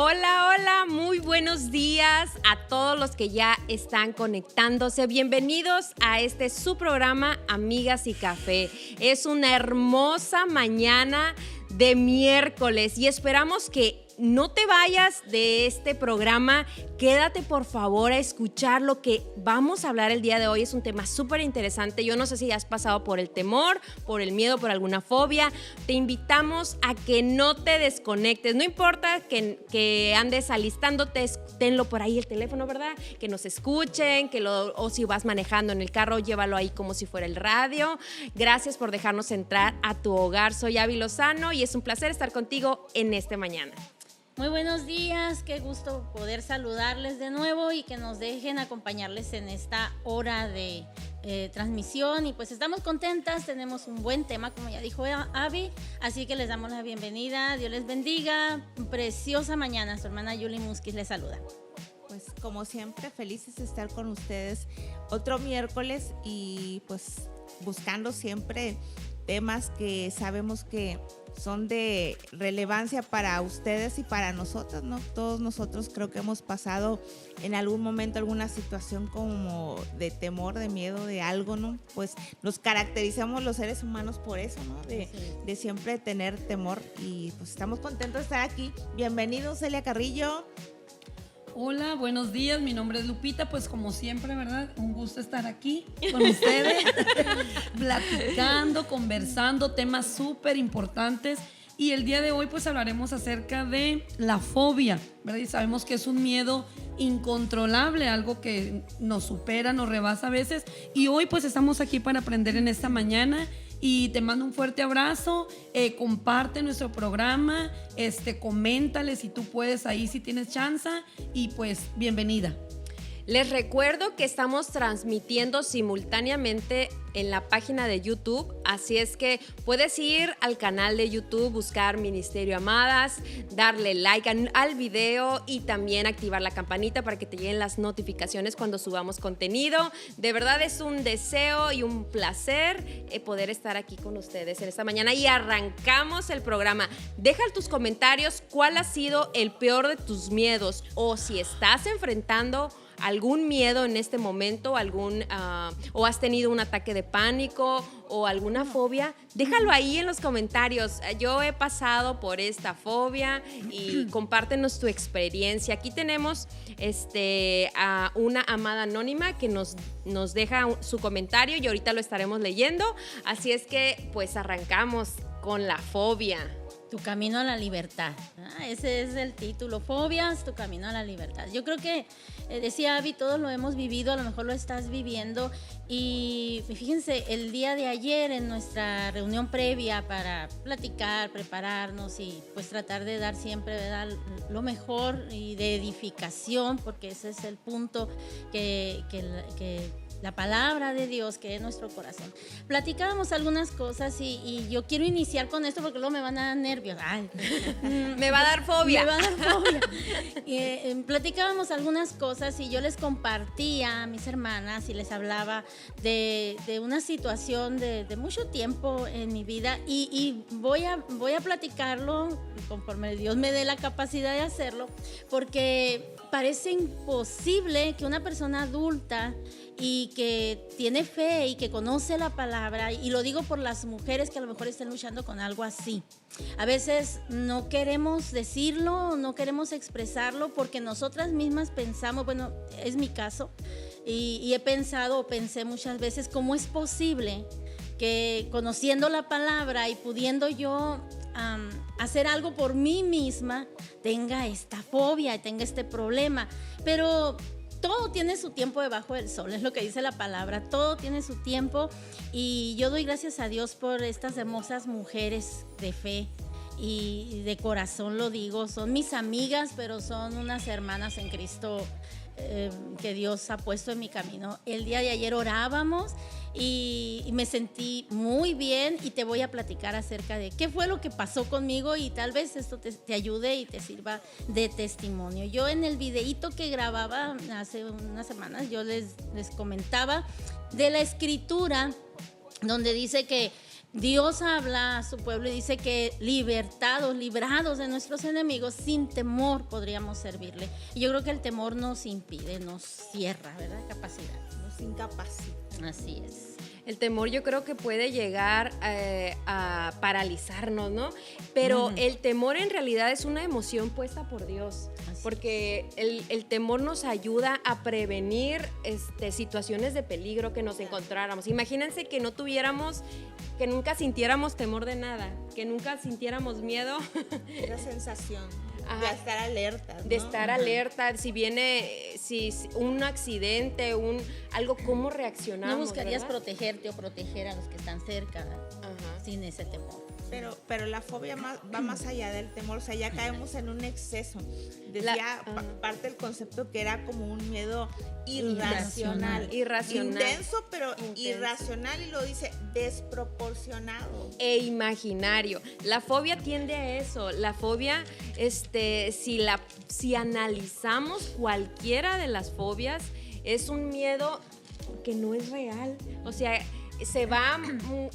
Hola, hola, muy buenos días a todos los que ya están conectándose. Bienvenidos a su programa Amigas y Café. Es una hermosa mañana de miércoles y esperamos que no te vayas de este programa. Quédate por favor a escuchar lo que vamos a hablar el día de hoy. Es un tema súper interesante. Yo no sé si has pasado por el temor, por el miedo, por alguna fobia. Te invitamos a que no te desconectes. No importa que andes alistándote, tenlo por ahí el teléfono, ¿verdad? Que nos escuchen, o si vas manejando en el carro, llévalo ahí como si fuera el radio. Gracias por dejarnos entrar a tu hogar. Soy Abby Lozano y es un placer estar contigo en esta mañana. Muy buenos días, qué gusto poder saludarles de nuevo y que nos dejen acompañarles en esta hora de transmisión. Y pues estamos contentas, tenemos un buen tema, como ya dijo Abby, así que les damos la bienvenida. Dios les bendiga, preciosa mañana. Su hermana Yuli Musquiz les saluda. Pues como siempre, felices de estar con ustedes otro miércoles y pues buscando siempre temas que sabemos que son de relevancia para ustedes y para nosotros, ¿no? Todos nosotros creo que hemos pasado en algún momento alguna situación como de temor, de miedo, de algo, ¿no? Pues nos caracterizamos los seres humanos por eso, ¿no? De siempre tener temor y pues estamos contentos de estar aquí. Bienvenidos, Celia Carrillo. Hola, buenos días, mi nombre es Lupita, pues como siempre, ¿verdad? Un gusto estar aquí con ustedes, platicando, conversando, temas súper importantes. Y el día de hoy pues hablaremos acerca de la fobia, ¿verdad? Y sabemos que es un miedo incontrolable, algo que nos supera, nos rebasa a veces. Y hoy pues estamos aquí para aprender en esta mañana. Y te mando un fuerte abrazo, comparte nuestro programa, coméntale si tú puedes ahí, si tienes chance, y pues bienvenida. Les recuerdo que estamos transmitiendo simultáneamente en la página de YouTube, así es que puedes ir al canal de YouTube, buscar Ministerio Amadas, darle like al video y también activar la campanita para que te lleguen las notificaciones cuando subamos contenido. De verdad es un deseo y un placer poder estar aquí con ustedes en esta mañana y arrancamos el programa. Deja tus comentarios cuál ha sido el peor de tus miedos o si estás enfrentando algún miedo en este momento, o has tenido un ataque de pánico o alguna fobia, déjalo ahí en los comentarios. Yo he pasado por esta fobia y compártenos tu experiencia. Aquí tenemos a una amada anónima que nos deja su comentario y ahorita lo estaremos leyendo. Así es que pues arrancamos con la fobia. Tu camino a la libertad. Ese es el título. Fobias, tu camino a la libertad. Yo creo que, decía Abby, todos lo hemos vivido, a lo mejor lo estás viviendo. Y fíjense, el día de ayer en nuestra reunión previa para platicar, prepararnos y pues tratar de dar siempre, ¿verdad?, lo mejor y de edificación, porque ese es el punto que la palabra de Dios que es nuestro corazón. Platicábamos algunas cosas y yo quiero iniciar con esto porque luego me van a dar nervios. Ay, me va a dar fobia. Me va a dar fobia. Platicábamos algunas cosas y yo les compartía a mis hermanas y les hablaba de una situación de mucho tiempo en mi vida y voy a platicarlo conforme Dios me dé la capacidad de hacerlo, porque parece imposible que una persona adulta y que tiene fe y que conoce la palabra, y lo digo por las mujeres que a lo mejor están luchando con algo así. A veces no queremos decirlo, no queremos expresarlo porque nosotras mismas pensamos, bueno, es mi caso, y pensé muchas veces cómo es posible que conociendo la palabra y pudiendo yo hacer algo por mí misma tenga esta fobia y tenga este problema, pero todo tiene su tiempo debajo del sol, es lo que dice la palabra, todo tiene su tiempo, y yo doy gracias a Dios por estas hermosas mujeres de fe y de corazón lo digo, son mis amigas, pero son unas hermanas en Cristo que Dios ha puesto en mi camino. El día de ayer orábamos y me sentí muy bien, y te voy a platicar acerca de qué fue lo que pasó conmigo y tal vez esto te ayude y te sirva de testimonio. Yo en el videíto que grababa hace unas semanas, yo les comentaba de la escritura donde dice que Dios habla a su pueblo y dice que librados de nuestros enemigos, sin temor podríamos servirle. Y yo creo que el temor nos impide, nos cierra, ¿verdad? Capacidad. Nos incapacita. Así es. El temor yo creo que puede llegar a paralizarnos, ¿no? Pero el temor en realidad es una emoción puesta por Dios, porque el temor nos ayuda a prevenir situaciones de peligro que nos encontráramos. Imagínense que no tuviéramos, que nunca sintiéramos temor de nada, que nunca sintiéramos miedo. Esa sensación. Ajá. De estar alerta, ¿no? De estar alerta, si viene un accidente, algo, ¿cómo reaccionamos? No buscarías ¿verdad? protegerte o proteger a los que están cerca, Ajá. sin ese temor. Pero la fobia va más allá del temor, o sea, ya caemos en un exceso. Decía parte del concepto que era como un miedo irracional. Intenso, pero irracional, y lo dice desproporcionado. E imaginario. La fobia tiende a eso. La fobia, si analizamos cualquiera de las fobias, es un miedo que no es real. O sea, se va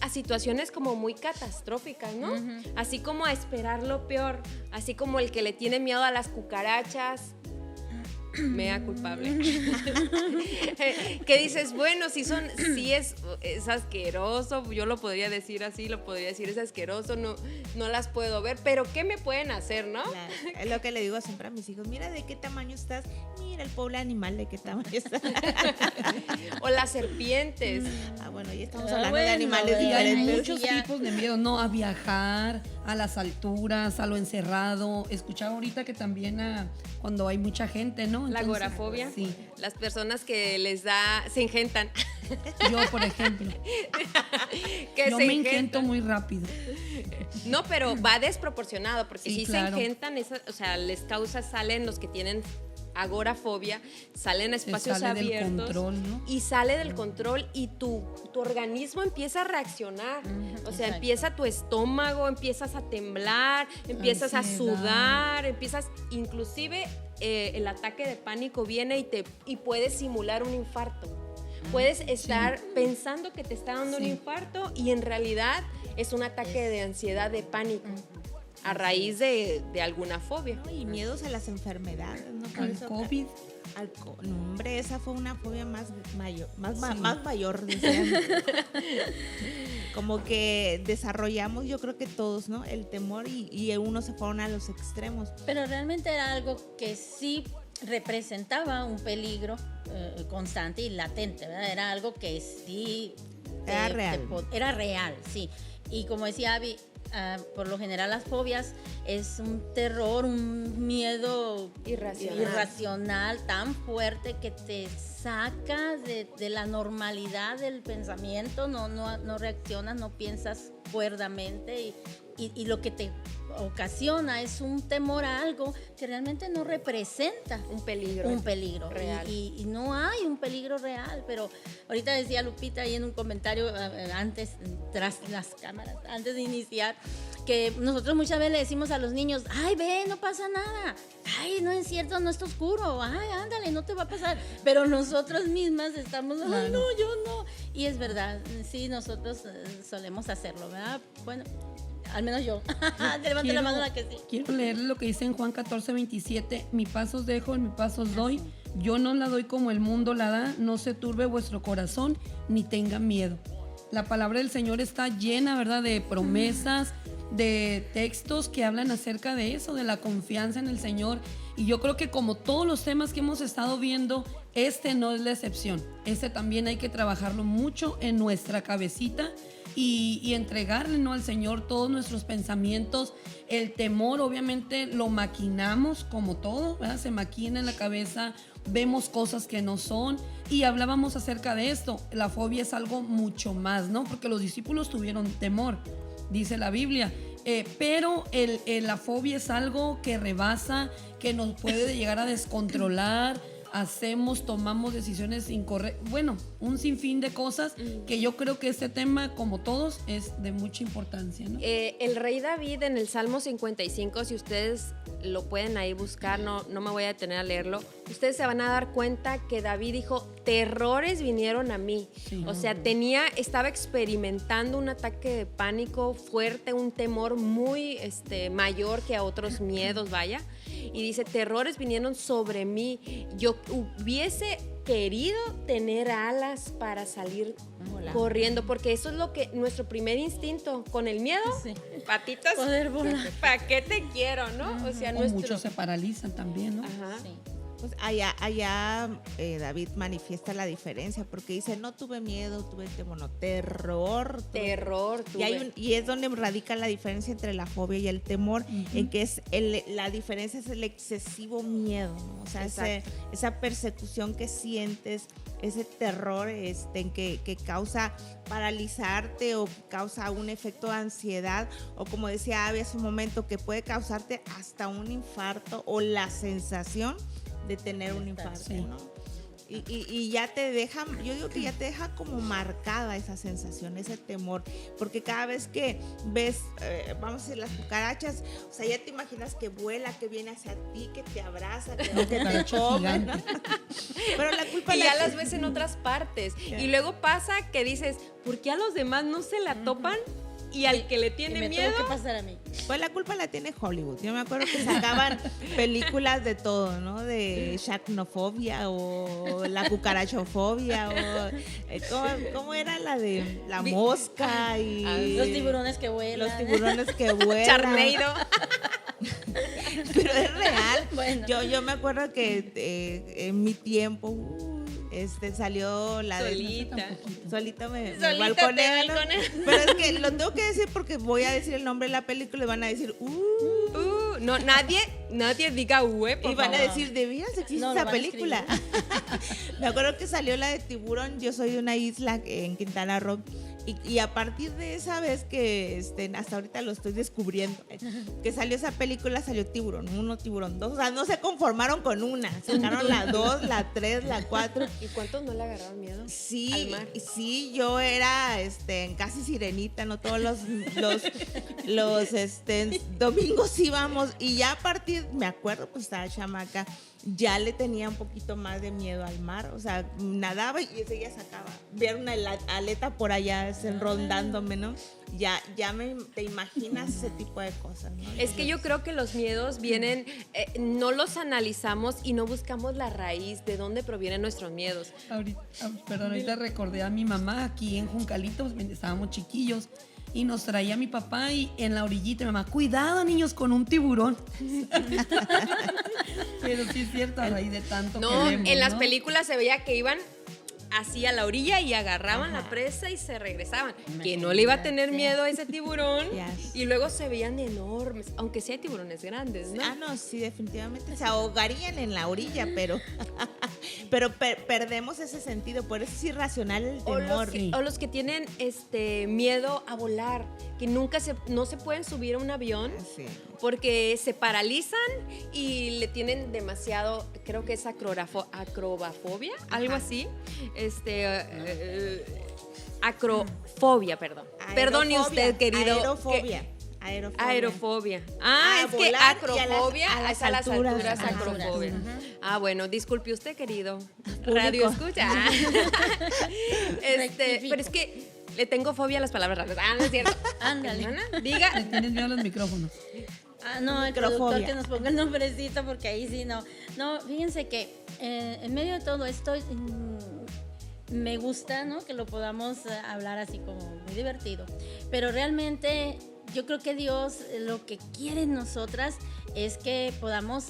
a situaciones como muy catastróficas, ¿no? Así como a esperar lo peor, así como el que le tiene miedo a las cucarachas. Mea culpable. Que dices, bueno, si es asqueroso, yo lo podría decir así, es asqueroso, no las puedo ver, pero ¿qué me pueden hacer, no? Claro, es lo que le digo siempre a mis hijos, mira de qué tamaño estás, mira el pobre animal de qué tamaño está. O las serpientes. Bueno, ya estamos hablando de bueno, animales Y hay diferentes. muchos tipos de miedo, ¿no? A viajar, a las alturas, a lo encerrado. Escuchaba ahorita que también cuando hay mucha gente, ¿no? La Entonces, agorafobia. Sí. Las personas que se engentan. Yo, por ejemplo. Que Yo se me engentan. engento muy rápido. No, pero va desproporcionado, porque Sí, si claro. se engentan, salen los que tienen agorafobia, salen a espacios sale del abiertos control, ¿no? y sale del control y tu organismo empieza a reaccionar. O sea, exacto. empieza tu estómago, empiezas a temblar, empiezas a Ansiedad. sudar, inclusive el ataque de pánico viene y puedes simular un infarto. Puedes estar pensando que te está dando un Sí. infarto y en realidad es un ataque de ansiedad, de pánico, a raíz de alguna fobia. ¿No? Y miedos a las enfermedades, ¿no? Por Al eso COVID. no, hombre, esa fue una fobia más mayor, decían. Como que desarrollamos, yo creo que todos, ¿no? El temor y unos se fueron a los extremos. Pero realmente era algo que sí representaba un peligro constante y latente, ¿verdad? Era algo que sí Era real. Era real, sí. Y como decía Abby, por lo general las fobias es un terror, un miedo irracional tan fuerte que te saca de la normalidad del pensamiento, no reaccionas, no piensas cuerdamente y lo que te ocasiona es un temor a algo que realmente no representa Un peligro. un peligro real. y no hay un peligro real. Pero ahorita decía Lupita ahí en un comentario antes, tras las cámaras, antes de iniciar, que nosotros muchas veces le decimos a los niños, ay, ve, no pasa nada, ay, no es cierto, no está oscuro, ay, ándale, no te va a pasar. Pero nosotros mismas estamos, ay, no, yo no. Y es verdad, sí, nosotros solemos hacerlo, ¿verdad? Bueno, al menos yo. Levante la mano la que sí. Quiero leer lo que dice en Juan 14:27. Mi paz os dejo, mi paz os doy. Yo no la doy como el mundo la da. No se turbe vuestro corazón, ni tengan miedo. La palabra del Señor está llena, ¿verdad?, de promesas, de textos que hablan acerca de eso, de la confianza en el Señor. Y yo creo que como todos los temas que hemos estado viendo, este no es la excepción. Este también hay que trabajarlo mucho en nuestra cabecita y entregarle, ¿no?, al Señor todos nuestros pensamientos. El temor obviamente lo maquinamos como todo, ¿verdad? Se maquina en la cabeza, vemos cosas que no son. Y hablábamos acerca de esto. La fobia es algo mucho más, ¿no? Porque los discípulos tuvieron temor, dice la Biblia. Pero la fobia es algo que rebasa, que nos puede llegar a descontrolar, hacemos, tomamos decisiones incorrectas. Bueno, un sinfín de cosas que yo creo que este tema, como todos, es de mucha importancia, ¿no? El rey David en el Salmo 55, si ustedes lo pueden ahí buscar, no me voy a detener a leerlo, ustedes se van a dar cuenta que David dijo, terrores vinieron a mí. Sí. O sea, estaba experimentando un ataque de pánico fuerte, un temor muy mayor que a otros miedos, vaya. Y dice, terrores vinieron sobre mí. Yo hubiese querido tener alas para salir corriendo, porque eso es lo que nuestro primer instinto con el miedo, Sí. patitas, Poder volar. ¿para qué te quiero, no? O sea, O muchos se paralizan también, ¿no? Ajá. Sí. Pues allá David manifiesta la diferencia porque dice, no tuve miedo, tuve temor, no, terror. Terror, Y es donde radica la diferencia entre la fobia y el temor, en que la diferencia es el excesivo miedo, ¿no? O sea, esa persecución que sientes, ese terror en que causa paralizarte o que causa un efecto de ansiedad, o como decía Abby hace un momento, que puede causarte hasta un infarto o la sensación de tener un infarto, sí. ¿no? Y ya te deja, yo digo que ya te deja como marcada esa sensación, ese temor, porque cada vez que ves, vamos a decir, las cucarachas, o sea, ya te imaginas que vuela, que viene hacia ti, que te abraza, que te come, ¿no? Pero la culpa y ya las ves en otras partes. Yeah. Y luego pasa que dices, ¿por qué a los demás no se la topan? Y al que le Y tiene me miedo, tuvo que pasar a mí. Pues la culpa la tiene Hollywood. Yo me acuerdo que sacaban películas de todo, ¿no? De Sharknofobia o la cucarachofobia o ¿cómo era la de la mosca y Los tiburones que vuelan. los tiburones que vuelan? Charneiro. Pero es real. Bueno. Yo me acuerdo que en mi tiempo salió la Solita. Solita me Solita balconea, te ¿no? balconea. Pero es que lo tengo que decir porque voy a decir el nombre de la película y van a decir No, nadie diga por y van a favor. decir, ¿de veras existe No, lo esa van a película? Me acuerdo que salió la de Tiburón. Yo soy de una isla en Quintana Roo. Y a partir de esa vez que hasta ahorita lo estoy descubriendo, que salió esa película, salió Tiburón 1, Tiburón 2. O sea, no se conformaron con una. Sacaron la 2, la 3, la 4. ¿Y cuántos no le agarraron miedo? Sí, al mar? sí, yo era casi sirenita, no todos los domingos íbamos, y ya a partir, me acuerdo, pues estaba chamaca, ya le tenía un poquito más de miedo al mar, o sea, nadaba y enseguida sacaba, ver una aleta por allá rondándome, ¿no? Ya te imaginas ese tipo de cosas, ¿no? Es que yo creo que los miedos vienen, no los analizamos y no buscamos la raíz de dónde provienen nuestros miedos. Ahorita recordé a mi mamá aquí en Juncalito, pues, estábamos chiquillos y nos traía mi papá y en la orillita mi mamá, cuidado niños con un tiburón. Pero sí es cierto, a raíz de tanto No, que vemos, en las ¿no? películas se veía que iban así a la orilla y agarraban la presa y se regresaban. Que no le iba a tener miedo a ese tiburón. Yes. Y luego se veían enormes, aunque sí hay tiburones grandes, ¿no? No, sí, definitivamente se ahogarían en la orilla, pero perdemos ese sentido, por eso es irracional el temor. O los que tienen miedo a volar, que no se pueden subir a un avión Sí. porque se paralizan y le tienen demasiado, creo que es acrobafobia, algo así. Acrofobia, perdón. Perdone usted, querido. Aerofobia. Aerofobia. A Es que volar y acrofobia es a las alturas, Ajá. acrofobia. Bueno, disculpe usted, querido Público. radio escucha. Rectifico. Pero es que le tengo fobia a las palabras raras. No es cierto. Ándale. Hermana, Le diga. tienes miedo a los micrófonos. No, el Microfobia. productor que nos ponga el nombrecito porque ahí sí no. No, fíjense que en medio de todo esto me gusta, ¿no? Que lo podamos hablar así como muy divertido. Pero realmente yo creo que Dios lo que quiere en nosotras es que podamos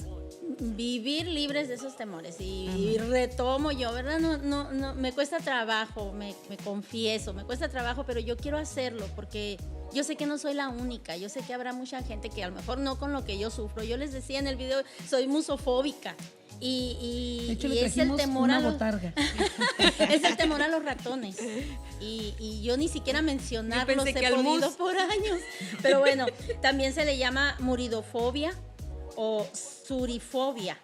vivir libres de esos temores. Y retomo yo, ¿verdad? No, me cuesta trabajo, me confieso, me cuesta trabajo, pero yo quiero hacerlo porque yo sé que no soy la única. Yo sé que habrá mucha gente que a lo mejor no con lo que yo sufro. Yo les decía en el video, soy musofóbica. De hecho, Y le es el trajimos temor una a los, botarga. es el temor a los ratones. Y yo ni siquiera mencionarlos Yo pensé que he al podido mus. por años. Pero bueno, también se le llama muridofobia o surifobia.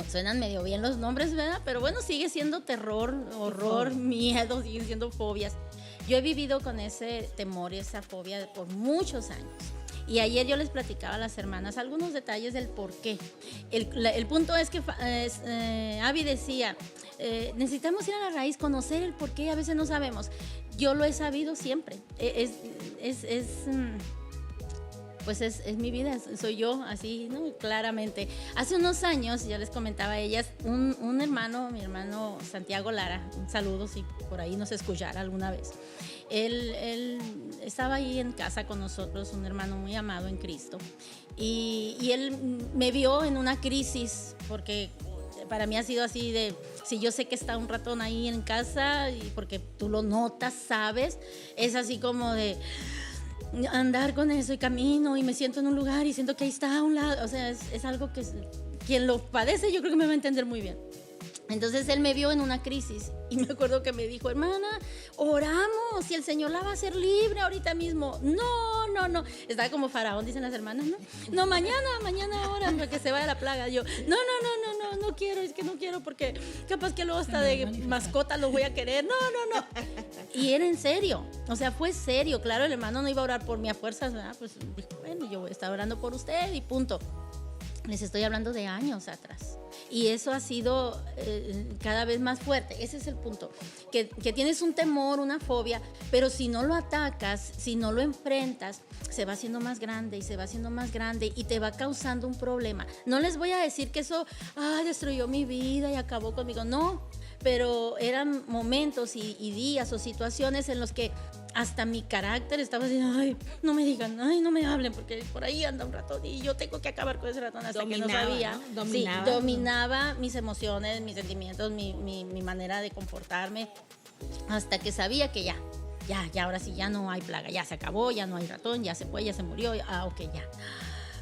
suenan medio bien los nombres, ¿verdad? Pero bueno, sigue siendo terror, horror, miedo, siguen siendo fobias. Yo he vivido con ese temor y esa fobia por muchos años. Y ayer yo les platicaba a las hermanas algunos detalles del por qué. El punto es que Abby decía, necesitamos ir a la raíz, conocer el por qué, a veces no sabemos. Yo lo he sabido siempre. Pues es mi vida, soy yo, así, ¿no? Claramente. Hace unos años, ya les comentaba a ellas, un hermano, mi hermano Santiago Lara, un saludo si por ahí nos escuchara alguna vez. Él estaba ahí en casa con nosotros, un hermano muy amado en Cristo, y él me vio en una crisis, porque para mí ha sido así de, si yo sé que está un ratón ahí en casa, y porque tú lo notas, sabes, es así como de andar con eso y camino y me siento en un lugar y siento que ahí está a un lado, o sea, es algo que quien lo padece yo creo que me va a entender muy bien. Entonces él me vio en una crisis y me acuerdo que me dijo, hermana, oramos y el Señor la va a hacer libre ahorita mismo. No. Estaba como faraón, dicen las hermanas, ¿no? No, mañana oran para que se vaya la plaga. Yo, no quiero, es que no quiero porque capaz que luego hasta de mascota lo voy a querer. No. Y era en serio, o sea, fue serio. Claro, el hermano no iba a orar por mí a fuerzas, ¿verdad? Pues dijo, bueno, yo voy a estar orando por usted y punto. Les estoy hablando de años atrás. Y eso ha sido cada vez más fuerte. Ese es el punto. Que tienes un temor, una fobia, pero si no lo atacas, si no lo enfrentas, se va haciendo más grande y se va haciendo más grande y te va causando un problema. No les voy a decir que eso destruyó mi vida y acabó conmigo. No, pero eran momentos y días o situaciones en los que hasta mi carácter estaba así, ay, no me digan, ay, no me hablen, porque por ahí anda un ratón y yo tengo que acabar con ese ratón hasta que no sabía. ¿No? Dominaba mis emociones, mis sentimientos, mi manera de comportarme, hasta que sabía que ya, ahora sí, ya no hay plaga, ya se acabó, ya no hay ratón, ya se fue, ya se murió, ok, ya.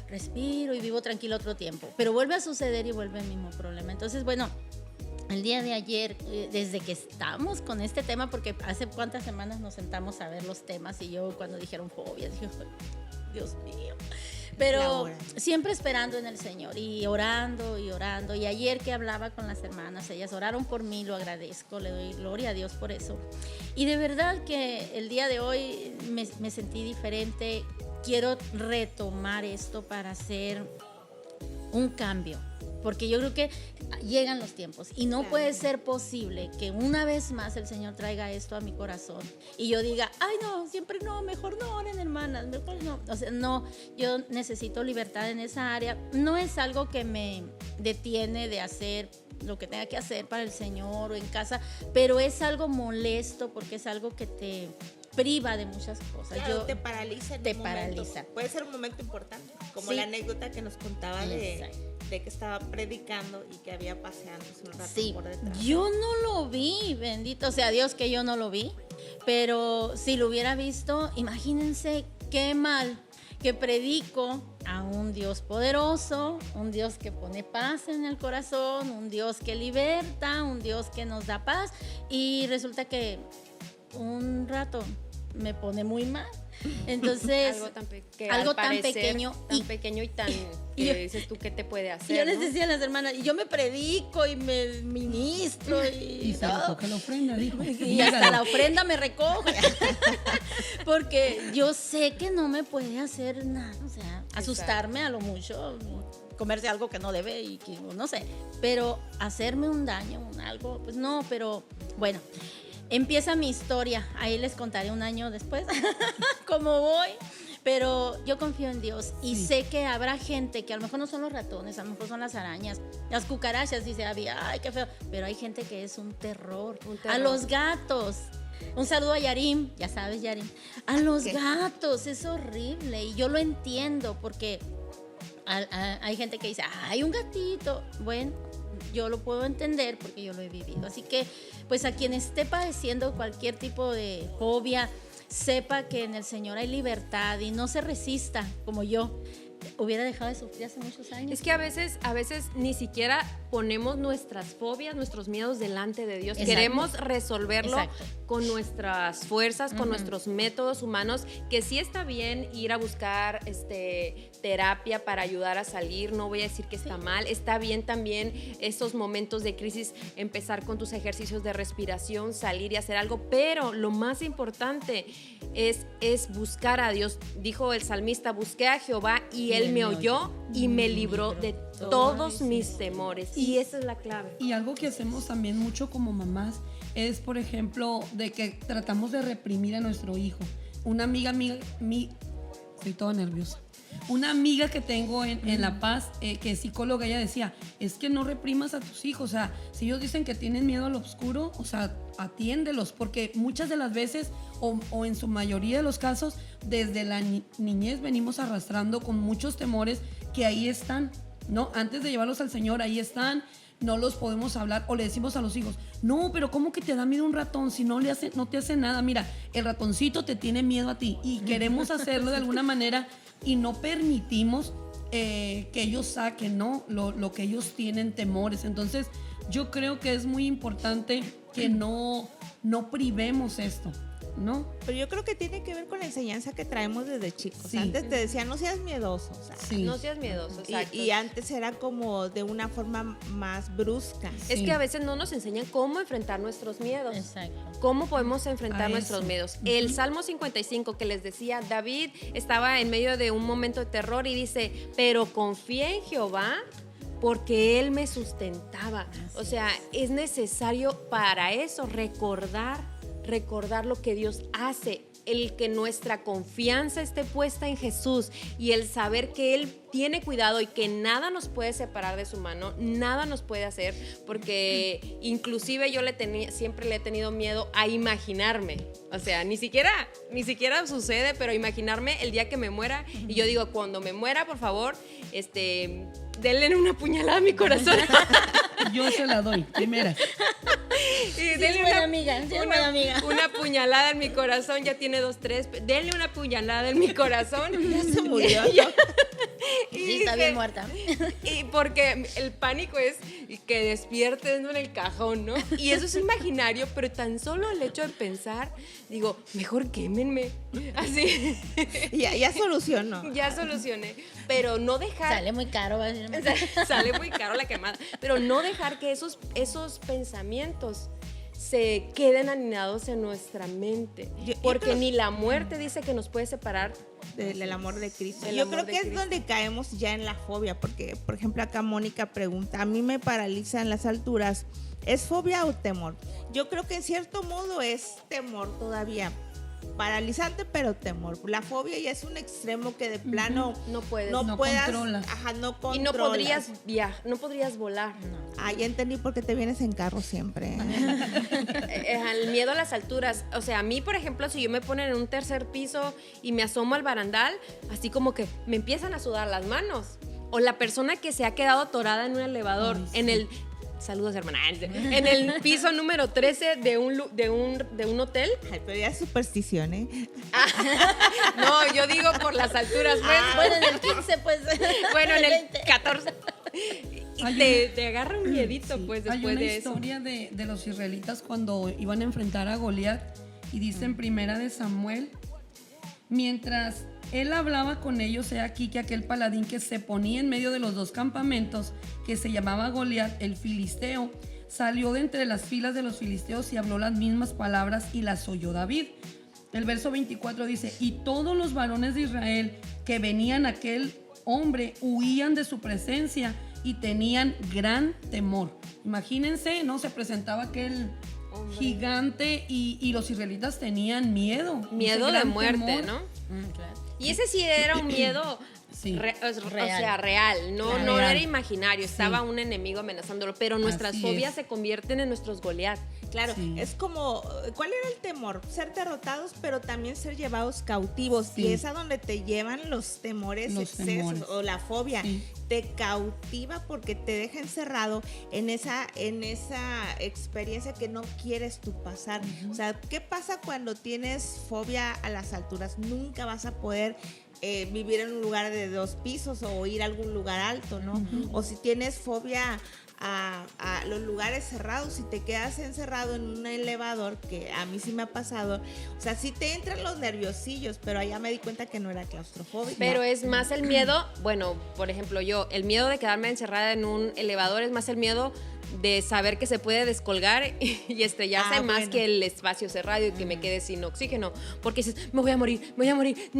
Respiro y vivo tranquilo otro tiempo. Pero vuelve a suceder y vuelve el mismo problema. Entonces, bueno, el día de ayer, desde que estamos con este tema, porque hace cuántas semanas nos sentamos a ver los temas y yo cuando dijeron fobia, dije, Dios mío. Pero siempre esperando en el Señor y orando. Y ayer que hablaba con las hermanas, ellas oraron por mí, lo agradezco, le doy gloria a Dios por eso. Y de verdad que el día de hoy me sentí diferente. Quiero retomar esto para hacer un cambio. Porque yo creo que llegan los tiempos y no puede ser posible que una vez más el Señor traiga esto a mi corazón y yo diga, ay no, siempre no, mejor no oren hermanas, mejor no. O sea, no, yo necesito libertad en esa área. No es algo que me detiene de hacer lo que tenga que hacer para el Señor o en casa, pero es algo molesto porque es algo que te priva de muchas cosas. Claro, te paraliza. Puede ser un momento importante, como la anécdota que nos contaba de que estaba predicando y que había paseándose un rato por detrás. Yo no lo vi, bendito sea Dios que yo no lo vi, pero si lo hubiera visto, imagínense qué mal que predico a un Dios poderoso, un Dios que pone paz en el corazón, un Dios que liberta, un Dios que nos da paz, y resulta que un rato me pone muy mal. Entonces, algo tan pequeño y tan que dices tú, ¿qué te puede hacer? Yo les decía a las hermanas, y yo me predico y me ministro y se recoge la ofrenda, dijo. Y hasta la ofrenda me recoge. Porque yo sé que no me puede hacer nada, o sea, asustarme a lo mucho, comerse algo que no debe y que no sé, pero hacerme un daño, algo, pues no, pero bueno. Empieza mi historia, ahí les contaré un año después cómo voy, pero yo confío en Dios y sé que habrá gente que a lo mejor no son los ratones, a lo mejor son las arañas, las cucarachas, dice Abby, ay, qué feo, pero hay gente que es un terror. A los gatos. Un saludo a Yarim, ya sabes, Yarim. A los gatos, es horrible y yo lo entiendo porque hay gente que dice, ay, un gatito. Bueno, yo lo puedo entender porque yo lo he vivido. Así que, pues a quien esté padeciendo cualquier tipo de fobia, sepa que en el Señor hay libertad y no se resista como yo. hubiera dejado de sufrir hace muchos años. Es que a veces ni siquiera ponemos nuestras fobias, nuestros miedos delante de Dios. Exacto. Queremos resolverlo Exacto. con nuestras fuerzas, con nuestros métodos humanos, que sí está bien ir a buscar terapia para ayudar a salir, no voy a decir que está mal, está bien también esos momentos de crisis, empezar con tus ejercicios de respiración, salir y hacer algo, pero lo más importante es buscar a Dios. Dijo el salmista, busqué a Jehová y Él me oyó y me libró de todos mis temores. Y esa es la clave. Y algo que hacemos también mucho como mamás es, por ejemplo, de que tratamos de reprimir a nuestro hijo. Una amiga estoy toda nerviosa. Una amiga que tengo en La Paz, que es psicóloga, ella decía, es que no reprimas a tus hijos, o sea, si ellos dicen que tienen miedo al oscuro, o sea, atiéndelos, porque muchas de las veces, o en su mayoría de los casos, desde la niñez venimos arrastrando con muchos temores que ahí están, ¿no? Antes de llevarlos al Señor, ahí están, no los podemos hablar, o le decimos a los hijos, no, pero ¿cómo que te da miedo un ratón si no te hace nada? Mira, el ratoncito te tiene miedo a ti, y queremos hacerlo de alguna manera y no permitimos que ellos saquen, ¿no? Lo que ellos tienen temores. Entonces yo creo que es muy importante que no privemos esto, ¿no? Pero yo creo que tiene que ver con la enseñanza que traemos desde chicos. Sí. Antes te decían, no seas miedoso. O sea, Sí. No seas miedoso, exacto. y antes era como de una forma más brusca. Es Sí. que a veces no nos enseñan cómo enfrentar nuestros miedos. Exacto. ¿Cómo podemos enfrentar A nuestros eso. miedos? El Salmo 55 que les decía, David estaba en medio de un momento de terror y dice, pero confié en Jehová porque Él me sustentaba. O sea, es necesario para eso recordar lo que Dios hace, el que nuestra confianza esté puesta en Jesús y el saber que Él tiene cuidado y que nada nos puede separar de su mano, nada nos puede hacer, porque inclusive yo siempre le he tenido miedo a imaginarme, o sea, ni siquiera sucede, pero imaginarme el día que me muera, y yo digo, cuando me muera, por favor, denle una puñalada a mi corazón. Yo se la doy, primera. Y Sí, es buena amiga, sí, es buena amiga. Una puñalada en mi corazón, ya tiene 2, 3. Denle una puñalada en mi corazón. Ya se murió. Y Sí, está dije, bien muerta. Y porque el pánico es que despiertes en el cajón, ¿no? Y eso es imaginario, pero tan solo el hecho de pensar, digo, mejor quémenme. Así. Ya solucionó. Ya solucioné. Pero no dejar. Sale muy caro, va a decir. Sale muy caro la quemada. Pero no dejar que esos pensamientos se queden anidados en nuestra mente. Yo Porque creo- ni la muerte dice que nos puede separar. Del amor de Cristo. Del Yo amor creo de que es Cristo. donde caemos ya en la fobia, porque, por ejemplo, acá Mónica pregunta, a mí me paralizan las alturas, ¿es fobia o temor? Yo creo que en cierto modo es temor todavía, paralizante, pero temor. La fobia ya es un extremo que de plano No puedes. No puedas, controlas. ajá, no Y no controlas. podrías viajar, no podrías volar. Ah, ya entendí por qué te vienes en carro siempre. El miedo a las alturas. O sea, a mí, por ejemplo, si yo me ponen en un tercer piso y me asomo al barandal, así como que me empiezan a sudar las manos. O la persona que se ha quedado atorada en un elevador, Ay, sí. en el... Saludos, hermana. En el piso número 13 de un hotel. Ay, pero ya es superstición, ¿eh? No, yo digo por las alturas, pues. Bueno, en el 15, pues. Bueno, en el 20. 14. Y Hay te agarra un miedito, Sí, pues, hay después una de eso. historia de los israelitas cuando iban a enfrentar a Goliat, y dice en primera de Samuel, mientras él hablaba con ellos, he aquí que aquel paladín que se ponía en medio de los dos campamentos, que se llamaba Goliat, el filisteo, salió de entre las filas de los filisteos y habló las mismas palabras y las oyó David. El verso 24 dice, y todos los varones de Israel que venían a aquel hombre huían de su presencia y tenían gran temor. Imagínense, ¿no? Se presentaba aquel Hombre. gigante y los israelitas tenían miedo. Miedo ese de gran muerte, temor. ¿no? Claro. Y ese sí era un miedo Sí. o Real. sea, real, no, Real. no era imaginario, Sí. estaba un enemigo amenazándolo, pero nuestras Así fobias es. se convierten en nuestros Goliat. Claro, Sí. es como, ¿cuál era el temor? Ser derrotados, pero también ser llevados cautivos. Sí. Y es a donde te llevan los temores, Los excesos temores. o la fobia. Sí. Te cautiva porque te deja encerrado en esa experiencia que no quieres tú pasar. O sea, ¿qué pasa cuando tienes fobia a las alturas? Nunca vas a poder vivir en un lugar de 2 pisos o ir a algún lugar alto, ¿no? O si tienes fobia a los lugares cerrados, si te quedas encerrado en un elevador, que a mí sí me ha pasado, o sea, sí te entran los nerviosillos, pero allá me di cuenta que no era claustrofóbica. Pero es más el miedo, bueno, por ejemplo, yo, el miedo de quedarme encerrada en un elevador es más el miedo de saber que se puede descolgar y estrellarse más que el espacio cerrado y que me quede sin oxígeno, porque dices, me voy a morir,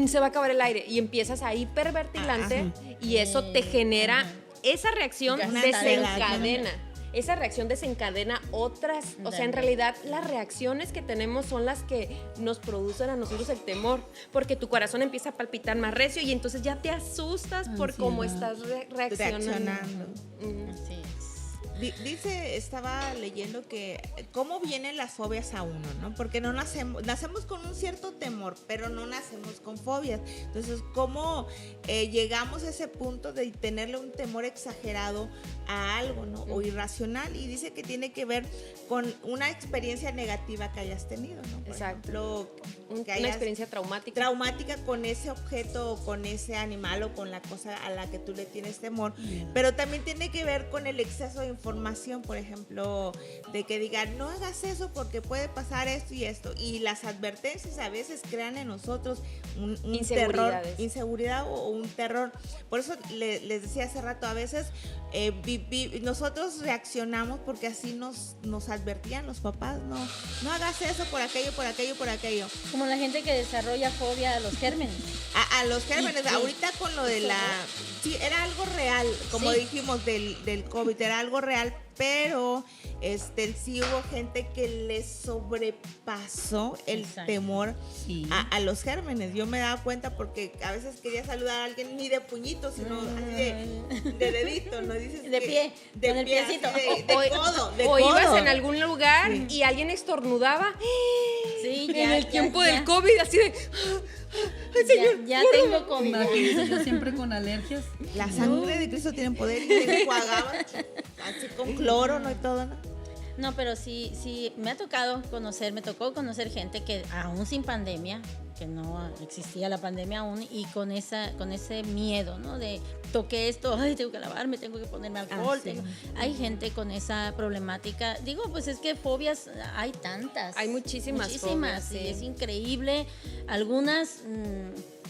se va a acabar el aire, y empiezas a hiperventilante y eso te genera, esa reacción desencadena otras, o sea, en realidad las reacciones que tenemos son las que nos producen a nosotros el temor, porque tu corazón empieza a palpitar más recio y entonces ya te asustas por cómo estás reaccionando. Así es. Dice, estaba leyendo que cómo vienen las fobias a uno, ¿no? Porque no nacemos con un cierto temor, pero no nacemos con fobias. Entonces, ¿cómo llegamos a ese punto de tenerle un temor exagerado a algo, ¿no? O irracional? Y dice que tiene que ver con una experiencia negativa que hayas tenido, ¿no? Por ejemplo, una experiencia traumática. Traumática con ese objeto o con ese animal o con la cosa a la que tú le tienes temor. Pero también tiene que ver con el exceso de información, por ejemplo, de que digan, no hagas eso porque puede pasar esto y esto. Y las advertencias a veces crean en nosotros un terror, inseguridad o un terror. Por eso les decía hace rato, a veces nosotros reaccionamos porque así nos advertían los papás, no hagas eso por aquello. Como la gente que desarrolla fobia a los gérmenes. A los gérmenes, ahorita con lo de sí, era algo real, como dijimos del COVID, era algo real, pero sí hubo gente que le sobrepasó el temor a los gérmenes. Yo me daba cuenta porque a veces quería saludar a alguien ni de puñito, sino así de dedito, ¿no? Dices de pie, con el piecito. De codo. O ibas en algún lugar y alguien estornudaba. Sí, en el tiempo del COVID, así de... ¡Ay, señor! Ya tengo COVID. Imagínense, yo siempre con alergias. La sangre de Cristo tiene poder y me enjuagaba así con cloro, ¿no? Y todo, ¿no? No, pero sí, me tocó conocer gente que aún sin pandemia, que no existía la pandemia aún, y con ese miedo, ¿no? De toqué esto, ay, tengo que lavarme, tengo que ponerme alcohol. Hay gente con esa problemática. Digo, pues es que fobias hay tantas. Hay muchísimas fobias, y es increíble. Algunas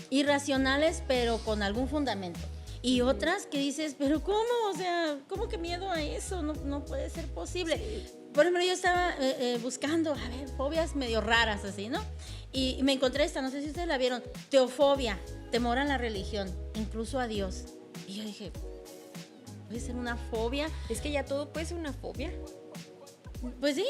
irracionales, pero con algún fundamento. Y otras que dices, pero ¿cómo? O sea, ¿cómo que miedo a eso? No puede ser posible. Por ejemplo, yo estaba buscando, fobias medio raras así, ¿no? Y me encontré esta, no sé si ustedes la vieron, teofobia, temor a la religión, incluso a Dios. Y yo dije, ¿puede ser una fobia? Es que ya todo puede ser una fobia. Pues sí,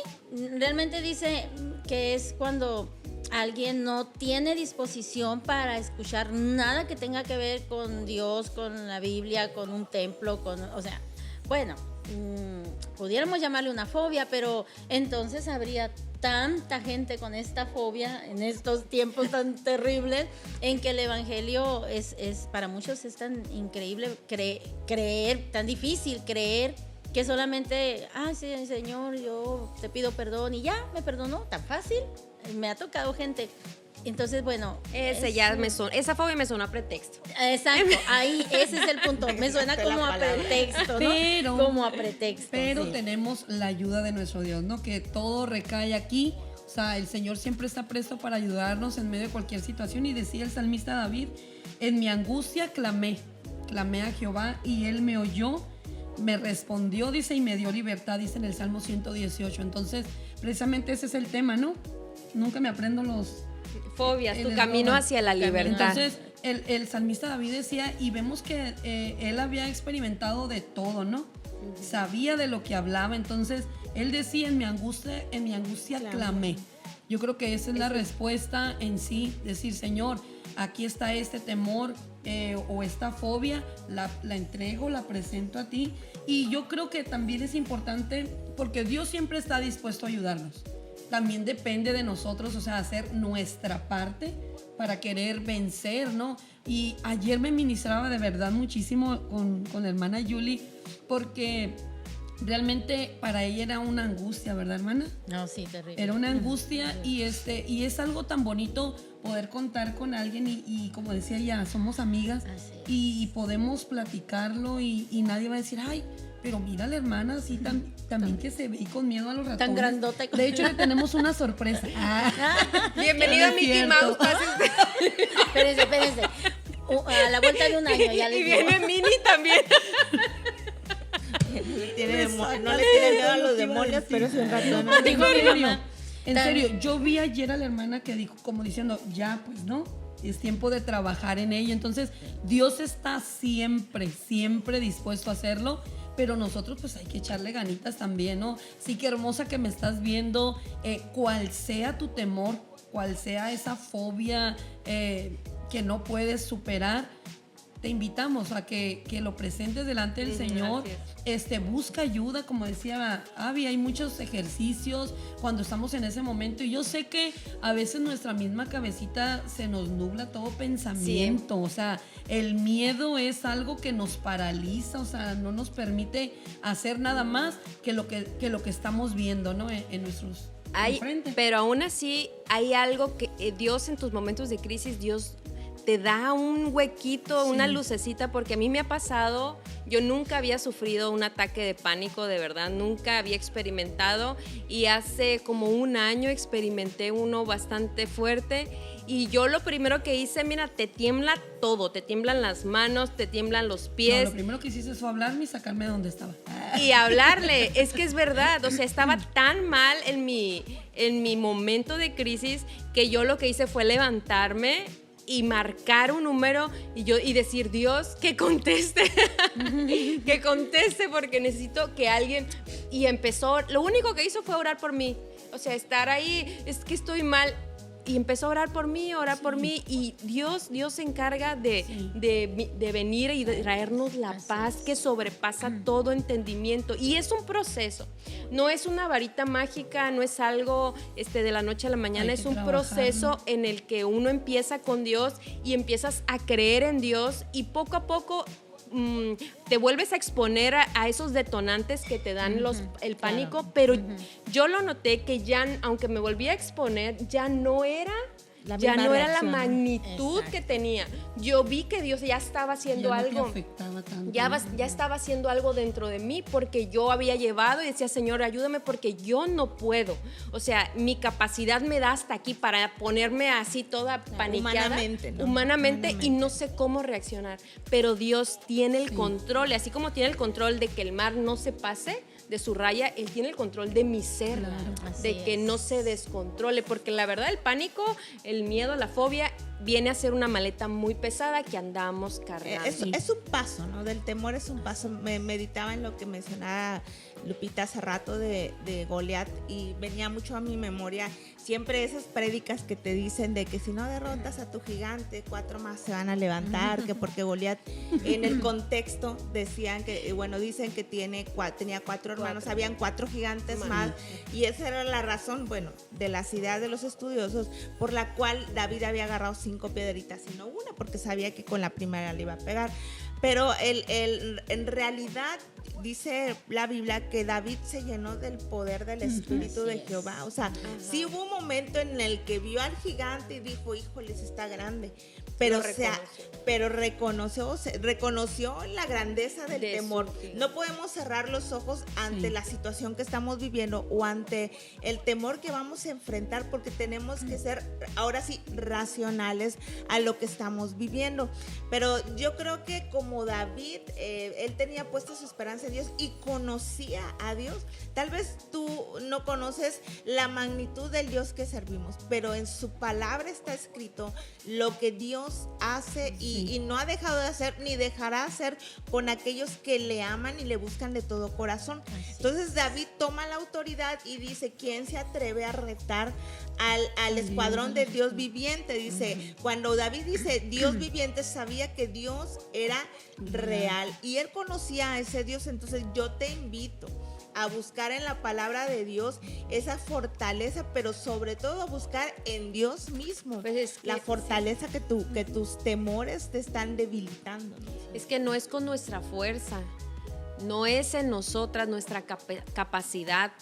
realmente dice que es cuando alguien no tiene disposición para escuchar nada que tenga que ver con Dios, con la Biblia, con un templo, o sea, bueno, pudiéramos llamarle una fobia, pero entonces habría tanta gente con esta fobia en estos tiempos tan terribles en que el evangelio es para muchos es tan increíble creer, tan difícil creer que solamente, sí, Señor, yo te pido perdón y ya, me perdonó, tan fácil. Me ha tocado gente. Entonces, bueno. Esa fobia me suena a pretexto. Exacto, ahí ese es el punto. Me suena como a pretexto, ¿no? Como a pretexto. Pero tenemos la ayuda de nuestro Dios, ¿no? Que todo recae aquí. O sea, el Señor siempre está presto para ayudarnos en medio de cualquier situación. Y decía el salmista David, en mi angustia clamé a Jehová y Él me oyó. Me respondió, dice, y me dio libertad, dice en el Salmo 118. Entonces, precisamente ese es el tema, ¿no? Nunca me aprendo los... Fobias, tu camino hacia la libertad. Entonces, el salmista David decía, y vemos que él había experimentado de todo, ¿no? Sabía de lo que hablaba. Entonces, él decía, en mi angustia clamé. Yo creo que esa es la respuesta en sí. Decir, Señor, aquí está este temor o esta fobia, la entrego, la presento a ti. Y yo creo que también es importante, porque Dios siempre está dispuesto a ayudarnos. También depende de nosotros, o sea, hacer nuestra parte para querer vencer, ¿no? Y ayer me ministraba de verdad muchísimo con la hermana Julie, porque realmente para ella era una angustia, ¿verdad, hermana? No, sí, terrible. Era una angustia y es algo tan bonito poder contar con alguien y como decía ella, somos amigas y podemos platicarlo y nadie va a decir, ay, pero mira la hermana así también que se ve y con miedo a los ratones. Tan grandota. De hecho, le tenemos una sorpresa. Bienvenido a Mickey Mouse. Espérense. A la vuelta de un año ya les Y digo. viene Minnie también. No le tiene miedo a los demonios, pero es un ratón. Dijo mi mamá. En serio, yo vi ayer a la hermana que dijo, como diciendo, ya, pues no, es tiempo de trabajar en ella. Entonces, Dios está siempre dispuesto a hacerlo, pero nosotros pues hay que echarle ganitas también, ¿no? Sí, qué hermosa que me estás viendo, cual sea tu temor, cual sea esa fobia que no puedes superar, te invitamos a que lo presentes delante del Señor. Busca ayuda, como decía Abby, hay muchos ejercicios cuando estamos en ese momento y yo sé que a veces nuestra misma cabecita se nos nubla todo pensamiento, o sea, el miedo es algo que nos paraliza, o sea, no nos permite hacer nada más que lo que estamos viendo, ¿no? En nuestros enfrente. Pero aún así hay algo que Dios en tus momentos de crisis, Dios te da un huequito, una lucecita, porque a mí me ha pasado, yo nunca había sufrido un ataque de pánico, de verdad, nunca había experimentado y hace como un año experimenté uno bastante fuerte y yo lo primero que hice, mira, te tiembla todo, te tiemblan las manos, te tiemblan los pies. No, lo primero que hiciste fue hablarme y sacarme de donde estaba. Y hablarle, es que es verdad, o sea, estaba tan mal en mi momento de crisis que yo lo que hice fue levantarme y marcar un número y decir, Dios, que conteste, que conteste porque necesito que alguien, y empezó, lo único que hizo fue orar por mí, o sea, estar ahí, es que estoy mal, y empezó a orar por mí, y Dios se encarga de venir y de traernos la paz que sobrepasa todo entendimiento, y es un proceso, no es una varita mágica, no es algo de la noche a la mañana, es un proceso en el que uno empieza con Dios y empiezas a creer en Dios y poco a poco te vuelves a exponer a esos detonantes que te dan el pánico, claro. Pero yo lo noté que ya, aunque me volví a exponer, ya no era la magnitud que tenía. Yo vi que Dios ya estaba haciendo ya no algo. te afectaba tanto. Ya estaba haciendo algo dentro de mí porque yo había llevado y decía, Señor, ayúdame porque yo no puedo. O sea, mi capacidad me da hasta aquí para ponerme así toda paniqueada. Humanamente, y no sé cómo reaccionar. Pero Dios tiene el control. Y así como tiene el control de que el mar no se pase de su raya, Él tiene el control de mi ser, claro, de que no se descontrole, porque la verdad el pánico, el miedo, la fobia viene a ser una maleta muy pesada que andamos cargando. Es un paso, ¿no? Del temor es un paso. Me meditaba en lo que mencionaba Lupita hace rato de Goliat y venía mucho a mi memoria siempre esas prédicas que te dicen de que si no derrotas a tu gigante, 4 más se van a levantar, que porque Goliat en el contexto decían que, bueno, dicen que tenía 4 hermanos, habían 4 gigantes más, y esa era la razón, bueno, de las ideas de los estudiosos por la cual David había agarrado 5 piedritas y no una, porque sabía que con la primera le iba a pegar. Pero en realidad dice la Biblia que David se llenó del poder del Espíritu de Jehová. O sea, sí hubo un momento en el que vio al gigante y dijo, híjoles, está grande. Pero reconoció la grandeza del temor. No podemos cerrar los ojos ante la situación que estamos viviendo o ante el temor que vamos a enfrentar, porque tenemos que ser, ahora sí, racionales a lo que estamos viviendo. Pero yo creo que como David, él tenía puesta su esperanza en Dios y conocía a Dios. Tal vez tú no conoces la magnitud del Dios que servimos, pero en su palabra está escrito lo que Dios hace y no ha dejado de hacer ni dejará hacer con aquellos que le aman y le buscan de todo corazón. Entonces David toma la autoridad y dice, ¿quién se atreve a retar al escuadrón de Dios viviente? Dice, cuando David dice Dios viviente, sabía que Dios era real y él conocía a ese Dios. Entonces yo te invito a buscar en la palabra de Dios esa fortaleza, pero sobre todo a buscar en Dios mismo, pues es que, la fortaleza que tus temores te están debilitando, ¿no? Es que no es con nuestra fuerza. no es en nosotras nuestra capacidad.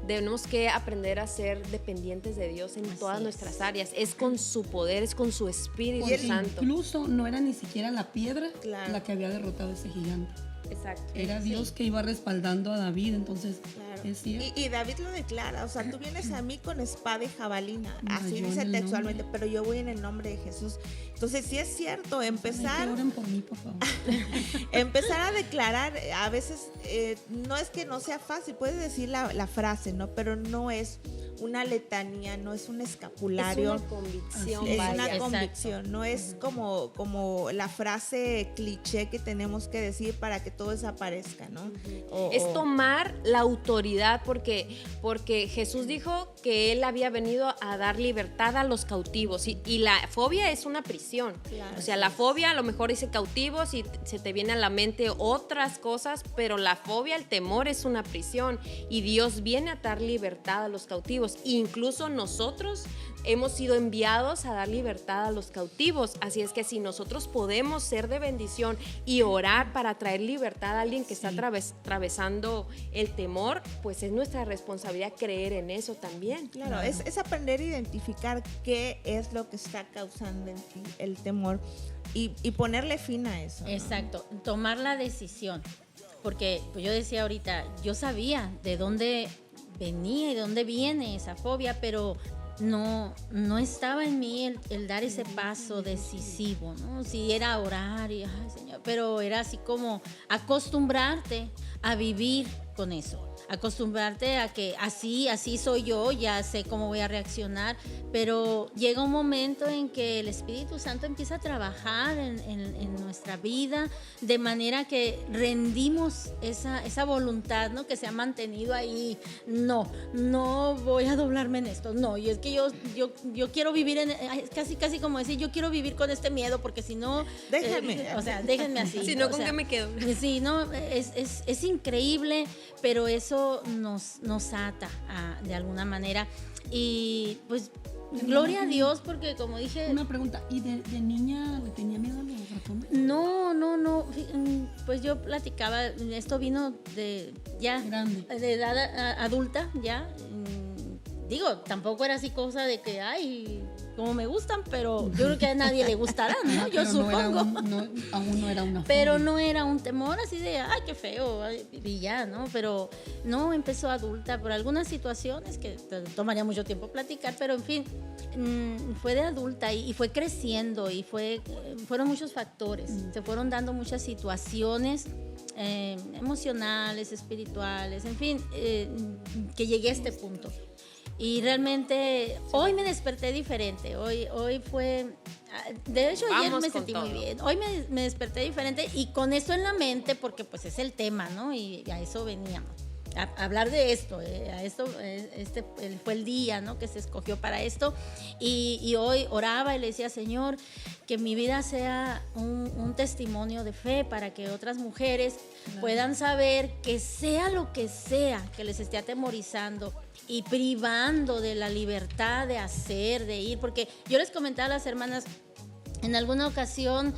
Tenemos que aprender a ser dependientes de Dios en todas nuestras áreas. Es con su poder, es con su Espíritu Porque Santo. incluso no era ni siquiera la piedra Claro. la que había derrotado a ese gigante. Exacto. Era Dios que iba respaldando a David, entonces Claro. es cierto. Y David lo declara, o sea, tú vienes a mí con espada y jabalina, así yo dice en el textualmente, nombre. pero yo voy en el nombre de Jesús. Entonces sí es cierto, Ay, empezar que oren por mí, por favor. a declarar, a veces no es que no sea fácil, puedes decir la frase, ¿no? Pero no es una letanía, no es un escapulario. Es una convicción, Es vaya. una Exacto. convicción, no es como la frase cliché que tenemos que decir para que todo desaparezca, ¿no? Es tomar la autoridad porque Jesús dijo que Él había venido a dar libertad a los cautivos y la fobia es una prisión. Claro. O sea, la fobia a lo mejor dice cautivos y se te viene a la mente otras cosas, pero la fobia, el temor es una prisión y Dios viene a dar libertad a los cautivos. Incluso nosotros hemos sido enviados a dar libertad a los cautivos, así es que si nosotros podemos ser de bendición y orar para traer libertad a alguien que está atravesando el temor, pues es nuestra responsabilidad creer en eso también. Claro, es aprender a identificar qué es lo que está causando en ti el temor y ponerle fin a eso, ¿no? Exacto, tomar la decisión. Porque pues yo decía ahorita, yo sabía de dónde venía y de dónde viene esa fobia, pero no estaba en mí el dar ese paso decisivo, ¿no? Si era orar y, ay, Señor, pero era así como acostumbrarte a vivir con eso. Acostumbrarte a que así soy yo, ya sé cómo voy a reaccionar, pero llega un momento en que el Espíritu Santo empieza a trabajar en nuestra vida de manera que rendimos esa voluntad, ¿no? Que se ha mantenido ahí. No voy a doblarme en esto, no, y es que yo quiero vivir casi como decir, yo quiero vivir con este miedo porque si no, Déjenme. o sea, déjenme así. Si no, o ¿con sea, qué me quedo? Sí, no, es increíble, pero eso nos ata de alguna manera. Y pues, gloria a Dios, porque como dije... Una pregunta, ¿y de niña le tenía miedo a los ratones? No, pues yo platicaba, esto vino de ya, Grande. de edad adulta, ya. Digo, tampoco era así cosa de que, ay, como me gustan, pero yo creo que a nadie le gustará, ¿no? Yo Pero supongo. Aún no era una Pero fobia. no era un temor así de, ay, qué feo, ay, y ya, ¿no? Pero no, empezó adulta por algunas situaciones que tomaría mucho tiempo platicar, pero en fin, fue de adulta y fue creciendo y fueron muchos factores, se fueron dando muchas situaciones emocionales, espirituales, en fin, que llegué a este punto. Y realmente hoy me desperté diferente, hoy fue, de hecho ayer Vamos me con sentí todo. muy bien, hoy me desperté diferente y con esto en la mente porque pues es el tema, ¿no? Y a eso veníamos, a hablar de esto, a esto fue el día, ¿no? Que se escogió para esto y hoy oraba y le decía, Señor, que mi vida sea un testimonio de fe para que otras mujeres puedan saber que sea lo que sea que les esté atemorizando y privando de la libertad de hacer, de ir, porque yo les comentaba a las hermanas, en alguna ocasión,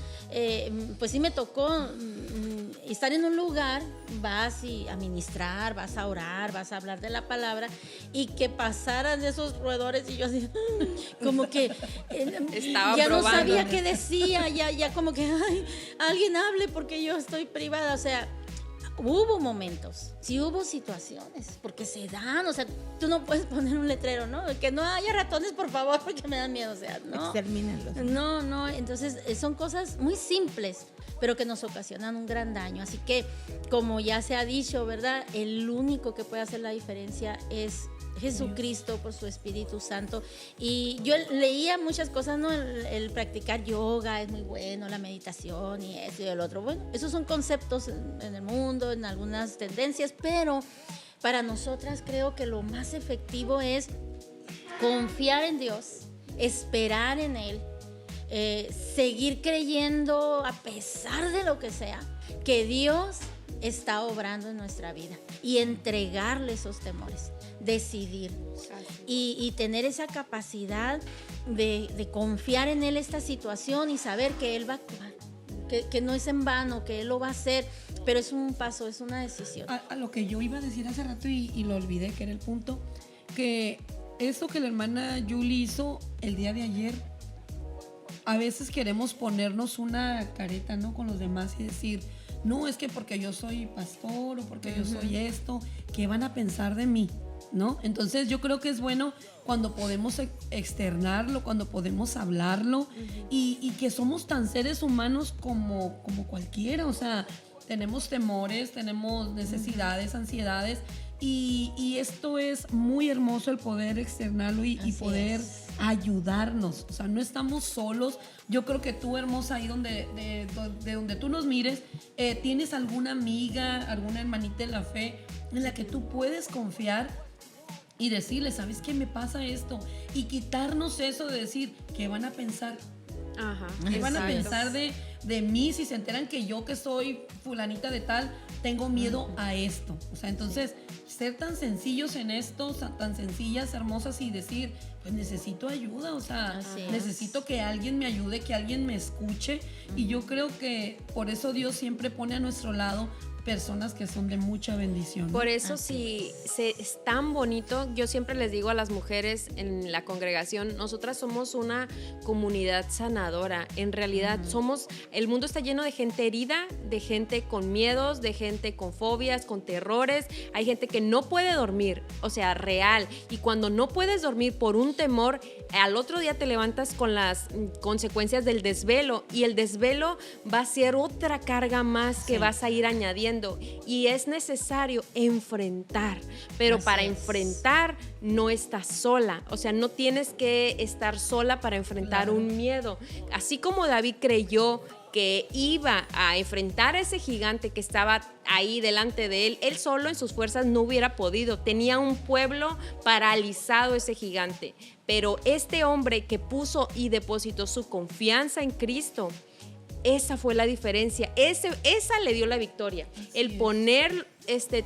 pues sí me tocó estar en un lugar, vas a ministrar, vas a orar, vas a hablar de la palabra y que pasaran de esos roedores y yo así, como que Estaba ya no probando. sabía qué decía, ya como que, ay, alguien hable porque yo estoy privada, o sea, hubo momentos, sí hubo situaciones, porque se dan, o sea, tú no puedes poner un letrero, ¿no? Que no haya ratones, por favor, porque me dan miedo, o sea, no. Extermínenlos. No, entonces son cosas muy simples, pero que nos ocasionan un gran daño. Así que, como ya se ha dicho, ¿verdad? El único que puede hacer la diferencia es Jesucristo por su Espíritu Santo. Y yo leía muchas cosas, ¿no? El practicar yoga es muy bueno, la meditación y eso y el otro. Bueno, esos son conceptos en el mundo, en algunas tendencias, pero para nosotras creo que lo más efectivo es confiar en Dios, esperar en Él, seguir creyendo a pesar de lo que sea, que Dios está obrando en nuestra vida y entregarle esos temores, decidir y tener esa capacidad de confiar en Él esta situación y saber que Él va a actuar, que no es en vano, que Él lo va a hacer, pero es un paso, es una decisión. A lo que yo iba a decir hace rato y lo olvidé, que era el punto, que eso que la hermana Julie hizo el día de ayer, a veces queremos ponernos una careta, ¿no?, con los demás y decir, no, es que porque yo soy pastor o porque yo soy esto, ¿qué van a pensar de mí?, ¿no? Entonces yo creo que es bueno cuando podemos externarlo, cuando podemos hablarlo y que somos tan seres humanos como cualquiera, o sea, tenemos temores, tenemos necesidades, ansiedades y esto es muy hermoso el poder externarlo y poder ayudarnos, o sea, no estamos solos. Yo creo que tú, hermosa, ahí de donde tú nos mires, tienes alguna amiga, alguna hermanita de la fe en la que tú puedes confiar y decirle, ¿sabes qué me pasa esto? Y quitarnos eso de decir, ¿qué van a pensar? Ajá, ¿Qué van a exacto. pensar de mí si se enteran que yo, que soy fulanita de tal, tengo miedo a esto? O sea, entonces, ser tan sencillos en esto, tan sencillas, hermosas y decir, pues necesito ayuda, o sea, necesito que alguien me ayude, que alguien me escuche. Y yo creo que por eso Dios siempre pone a nuestro lado personas que son de mucha bendición. Por eso es tan bonito. Yo siempre les digo a las mujeres en la congregación, nosotras somos una comunidad sanadora. En realidad el mundo está lleno de gente herida, de gente con miedos, de gente con fobias, con terrores. Hay gente que no puede dormir, o sea, real. Y cuando no puedes dormir por un temor, al otro día te levantas con las consecuencias del desvelo y el desvelo va a ser otra carga más que vas a ir añadiendo. Y es necesario enfrentar, pero para enfrentar no estás sola, o sea, no tienes que estar sola para enfrentar un miedo. Así como David creyó que iba a enfrentar a ese gigante que estaba ahí delante de él, él solo en sus fuerzas no hubiera podido, tenía un pueblo paralizado ese gigante, pero este hombre que puso y depositó su confianza en Cristo, esa fue la diferencia, esa le dio la victoria. El poner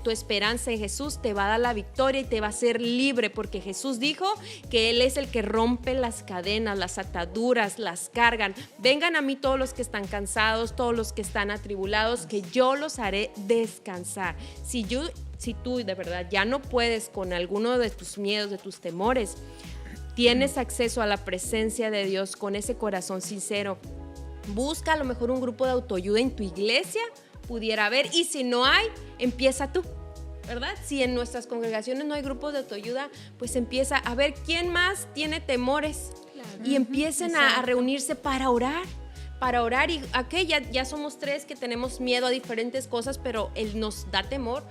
tu esperanza en Jesús te va a dar la victoria y te va a hacer libre, porque Jesús dijo que Él es el que rompe las cadenas, las ataduras, las cargan. Vengan a mí todos los que están cansados, todos los que están atribulados, que yo los haré descansar. Si tú de verdad ya no puedes con alguno de tus miedos, de tus temores, tienes acceso a la presencia de Dios con ese corazón sincero. Busca a lo mejor un grupo de autoayuda en tu iglesia, pudiera haber, y si no hay, empieza tú, ¿verdad? Si en nuestras congregaciones no hay grupos de autoayuda, pues empieza a ver quién más tiene temores y empiecen a reunirse para orar y ya somos 3 que tenemos miedo a diferentes cosas, pero Él nos da temor,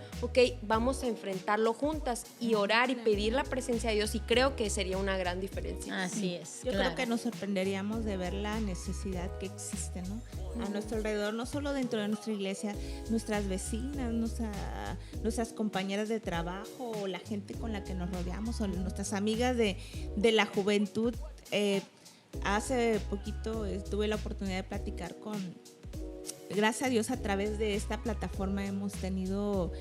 vamos a enfrentarlo juntas y orar y pedir la presencia de Dios, y creo que sería una gran diferencia. Así es. Yo creo que nos sorprenderíamos de ver la necesidad que existe, ¿no? A nuestro alrededor, no solo dentro de nuestra iglesia, nuestras vecinas, nuestras compañeras de trabajo, o la gente con la que nos rodeamos, o nuestras amigas de la juventud. Hace poquito tuve la oportunidad de platicar gracias a Dios, a través de esta plataforma hemos tenido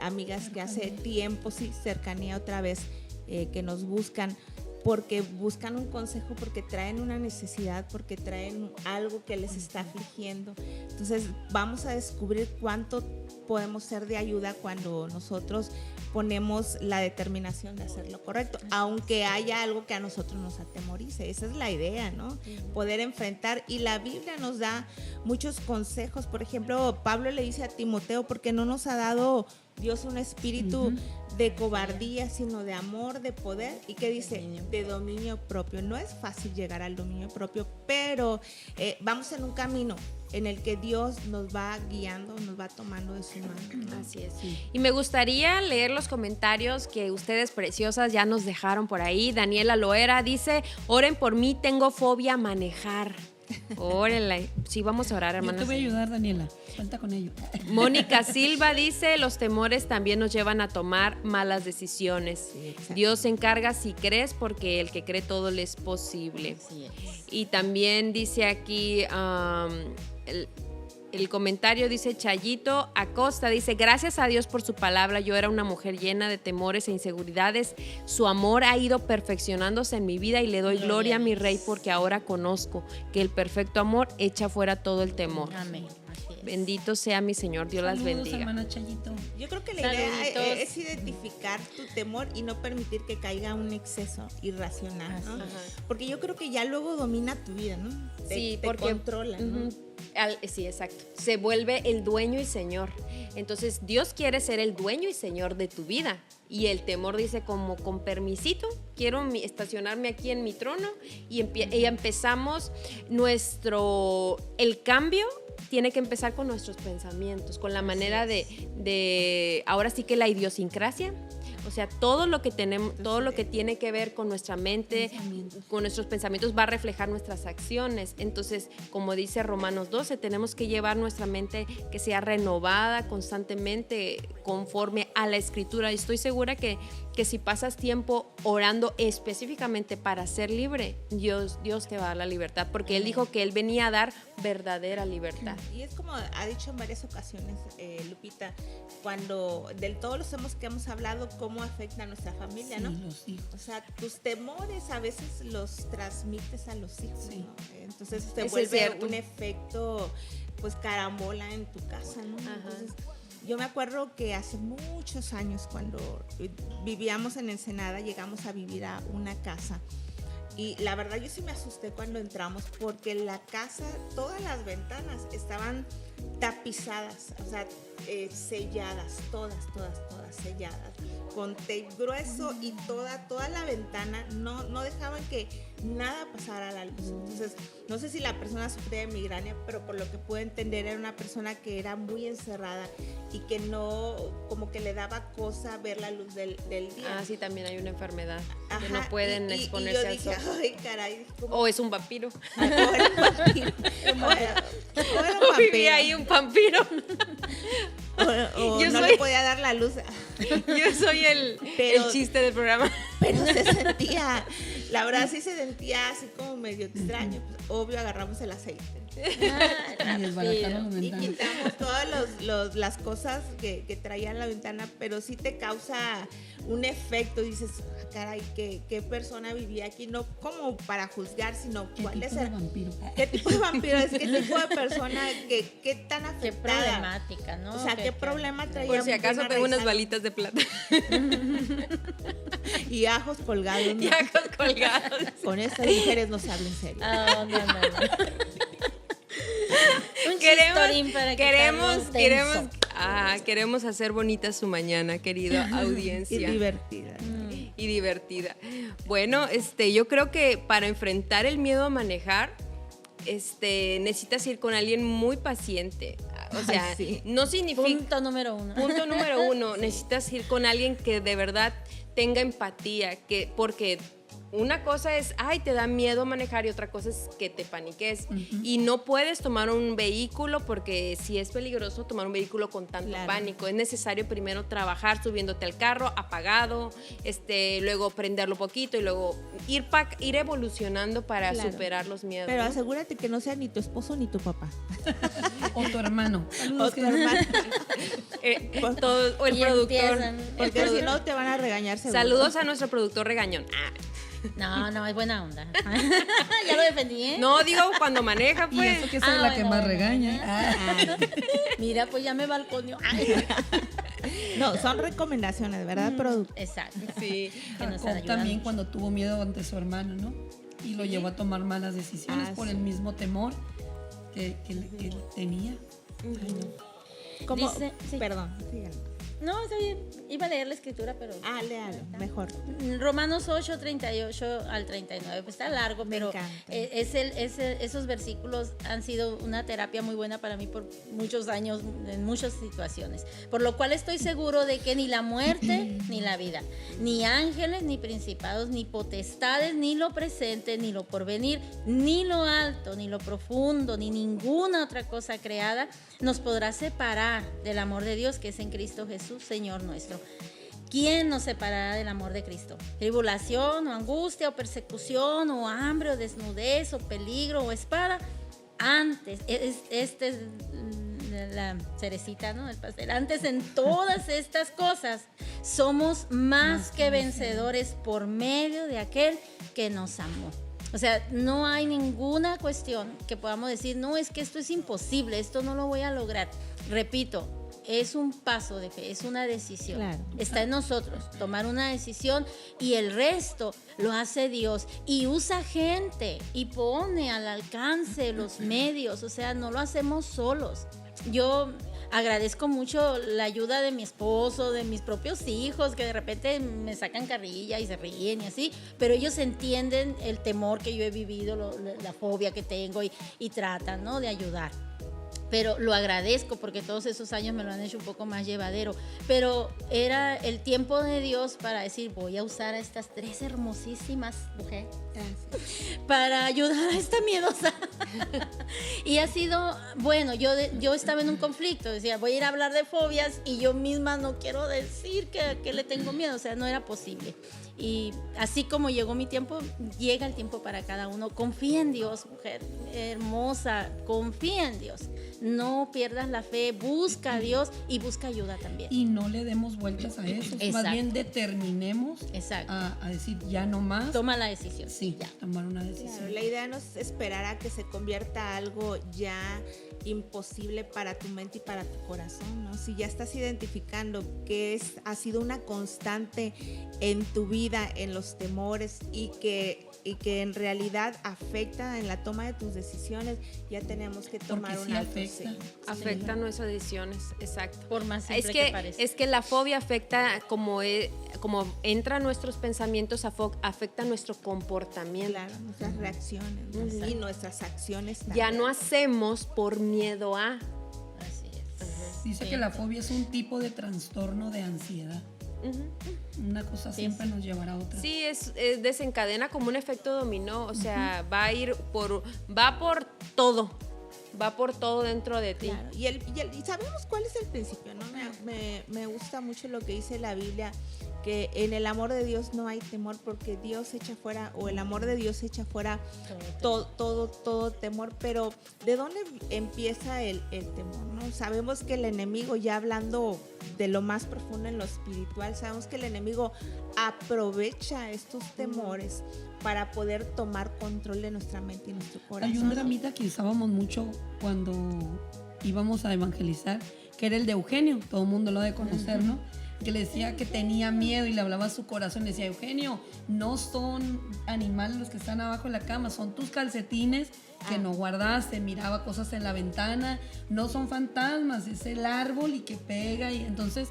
amigas que hace tiempo, cercanía otra vez, que nos buscan porque buscan un consejo, porque traen una necesidad, porque traen algo que les está afligiendo. Entonces vamos a descubrir cuánto podemos ser de ayuda cuando nosotros ponemos la determinación de hacer lo correcto, aunque haya algo que a nosotros nos atemorice. Esa es la idea, ¿no? Poder enfrentar, y la Biblia nos da muchos consejos. Por ejemplo, Pablo le dice a Timoteo, porque no nos ha dado Dios un espíritu de cobardía, sino de amor, de poder, y que dice, de dominio propio. No es fácil llegar al dominio propio, pero vamos en un camino en el que Dios nos va guiando, nos va tomando de su mano. Así es. Y me gustaría leer los comentarios que ustedes preciosas ya nos dejaron por ahí. Daniela Loera dice, oren por mí, tengo fobia a manejar. Órale, sí, vamos a orar, hermanas. Yo te voy a ayudar, Daniela, cuenta con ello. Mónica Silva dice, los temores también nos llevan a tomar malas decisiones. Sí, Dios se encarga si crees, porque el que cree todo le es posible. Sí, y también dice aquí, el comentario dice Chayito Acosta, dice, gracias a Dios por su palabra, yo era una mujer llena de temores e inseguridades, su amor ha ido perfeccionándose en mi vida y le doy gloria a mi Rey porque ahora conozco que el perfecto amor echa fuera todo el temor. Amén. Así es. Bendito sea mi Señor, Dios las Saludos, bendiga. hermana Chayito. Yo creo que la idea Saluditos. es identificar tu temor y no permitir que caiga un exceso irracional, ¿no? Así Porque yo creo que ya luego domina tu vida, ¿no? Sí, te porque controla, ¿no? Ujú. Sí, exacto. Se vuelve el dueño y señor. Entonces, Dios quiere ser el dueño y señor de tu vida. Y el temor dice como con permisito, quiero estacionarme aquí en mi trono y empezamos el cambio tiene que empezar con nuestros pensamientos, con la manera de ahora sí que la idiosincrasia. O sea, todo lo que tenemos, todo lo que tiene que ver con nuestra mente, con nuestros pensamientos, va a reflejar nuestras acciones. Entonces, como dice Romanos 12, tenemos que llevar nuestra mente que sea renovada constantemente conforme a la Escritura. Y estoy segura que si pasas tiempo orando específicamente para ser libre, Dios te va a dar la libertad, porque Él dijo que Él venía a dar verdadera libertad. Y es como ha dicho en varias ocasiones, Lupita, cuando de todos los temas que hemos hablado, cómo afecta a nuestra familia, Sí, ¿no? los hijos. O sea, tus temores a veces los transmites a los hijos, Sí. ¿no? Entonces se Eso es vuelve cierto. un efecto, pues, carambola en tu casa, ¿no? Ajá. Entonces, yo me acuerdo que hace muchos años, cuando vivíamos en Ensenada, llegamos a vivir a una casa. Y la verdad yo sí me asusté cuando entramos, porque la casa, todas las ventanas estaban tapizadas, o sea, selladas, todas selladas, con tape grueso, y toda la ventana, no dejaban que nada pasara a la luz. Entonces, no sé si la persona sufría de migraña, pero por lo que pude entender era una persona que era muy encerrada y que no, como que le daba cosa ver la luz del día. Ah, sí, también hay una enfermedad que Ajá, no pueden y exponerse yo al dije, sol. ay, caray, ¿cómo? O es un vampiro. O era un vampiro. O era un Vivía vampiro. ahí un vampiro. O Yo no soy- le podía dar la luz. Yo soy el Pero- chiste del programa. Pero se sentía, la verdad sí se sentía así como medio extraño. Pues, obvio, agarramos el aceite Y desbarataron las y ventanas. quitamos todas las cosas que traía en la ventana, pero sí te causa un efecto. Dices, "Ah, caray, ¿qué persona vivía aquí?" No como para juzgar, sino ¿Qué cuál tipo es de vampiro? ¿Qué tipo de vampiro es? ¿Qué tipo de persona? ¿Qué tan Qué afectada? problemática, ¿no? O sea, ¿qué problema traía? Por si acaso bien tengo unas arraigado? balitas de plata. Y ajos colgados, ¿no? Ya colgados. Con estas mujeres no se habla en serio. Ah, no. Un chistorín para que salga tenso. Queremos hacer bonita su mañana, querida Y audiencia. divertida. Y divertida. Bueno, yo creo que para enfrentar el miedo a manejar, necesitas ir con alguien muy paciente. O sea, Ay, sí. no significa... Punto número 1. Punto número 1, necesitas ir con alguien que de verdad tenga empatía, porque una cosa es, te da miedo manejar, y otra cosa es que te paniques. Y no puedes tomar un vehículo, porque si es peligroso tomar un vehículo con tanto Claro. pánico. Es necesario primero trabajar subiéndote al carro apagado, luego prenderlo poquito y luego ir evolucionando para Claro. superar los miedos. Pero ¿no? asegúrate que no sea ni tu esposo ni tu papá. O tu hermano. O Saludos, tu hermano. O el Y productor. empiezan. Porque si no te van a regañar seguro. Saludos a nuestro productor regañón. No, es buena onda. Ya lo defendí, ¿eh? No, digo cuando maneja, Y pues. eso que es la que más regaña. Ah. Mira, pues ya me balconeó. No, son recomendaciones, ¿verdad, productor? Exacto. Sí. Que nos Jacob ayudan también mucho. cuando tuvo miedo ante su hermano, ¿no? Y lo llevó a tomar malas decisiones Ah, por sí. el mismo temor que tenía. ¿Cómo? Dice- sí. Perdón, síganme. No, está bien. Iba a leer la escritura, pero... Léalo, mejor. Romanos 8, 38 al 39. Pues está largo, Me pero encanta. esos versículos han sido una terapia muy buena para mí por muchos años, en muchas situaciones. Por lo cual estoy seguro de que ni la muerte, ni la vida, ni ángeles, ni principados, ni potestades, ni lo presente, ni lo porvenir, ni lo alto, ni lo profundo, ni ninguna otra cosa creada nos podrá separar del amor de Dios que es en Cristo Jesús, Señor nuestro. ¿Quién nos separará del amor de Cristo? ¿Tribulación o angustia o persecución o hambre o desnudez o peligro o espada? Antes, la cerecita, ¿no? El pastel. Antes en todas estas cosas somos más que vencedores por medio de aquel que nos amó. O sea, no hay ninguna cuestión que podamos decir, no, es que esto es imposible, esto no lo voy a lograr. Repito, es un paso de fe, es una decisión. Claro. Está en nosotros tomar una decisión y el resto lo hace Dios y usa gente y pone al alcance los medios, o sea, no lo hacemos solos. Yo agradezco mucho la ayuda de mi esposo, de mis propios hijos, que de repente me sacan carrilla y se ríen y así, pero ellos entienden el temor que yo he vivido, la fobia que tengo y tratan, ¿no?, de ayudar. Pero lo agradezco porque todos esos años me lo han hecho un poco más llevadero. Pero era el tiempo de Dios para decir, voy a usar a estas 3 hermosísimas mujeres para ayudar a esta miedosa. Y ha sido, bueno, yo estaba en un conflicto, decía, voy a ir a hablar de fobias y yo misma no quiero decir que le tengo miedo, o sea, no era posible. Y así como llegó mi tiempo, llega el tiempo para cada uno. Confía en Dios, mujer hermosa, confía en Dios. No pierdas la fe, busca a Dios y busca ayuda también. Y no le demos vueltas a eso, Exacto. más bien determinemos Exacto. a decir ya no más. Toma la decisión. Sí, ya. tomar una decisión. Claro, la idea no es esperar a que se convierta algo ya imposible para tu mente y para tu corazón, ¿no? Si ya estás identificando que ha sido una constante en tu vida, en los temores y que en realidad afecta en la toma de tus decisiones, ya tenemos que tomar Porque un sí alto. afecta. Afecta nuestras decisiones, exacto. Por más simple que parezca. Es que la fobia afecta, como entra en nuestros pensamientos, afecta nuestro comportamiento. Claro, nuestras reacciones, ¿no? Ujú. Y nuestras acciones también. Ya no hacemos por miedo a. Así es. Dice que la fobia es un tipo de trastorno de ansiedad. Una cosa siempre nos llevará a otra. Sí, desencadena como un efecto dominó, o sea, va por todo. Va por todo dentro de ti. Claro, y sabemos cuál es el principio, ¿no? Me gusta mucho lo que dice la Biblia, que en el amor de Dios no hay temor, porque Dios echa fuera, o el amor de Dios echa fuera todo temor. Pero ¿de dónde empieza el temor, no? Sabemos que el enemigo, ya hablando de lo más profundo en lo espiritual, sabemos que el enemigo aprovecha estos temores para poder tomar control de nuestra mente y nuestro corazón. Hay un dramita que usábamos mucho cuando íbamos a evangelizar, que era el de Eugenio, todo el mundo lo ha de conocer, ¿no? Que le decía que tenía miedo y le hablaba a su corazón, le decía, Eugenio, no son animales los que están abajo de la cama, son tus calcetines que no guardaste, miraba cosas en la ventana, no son fantasmas, es el árbol y que pega. Y entonces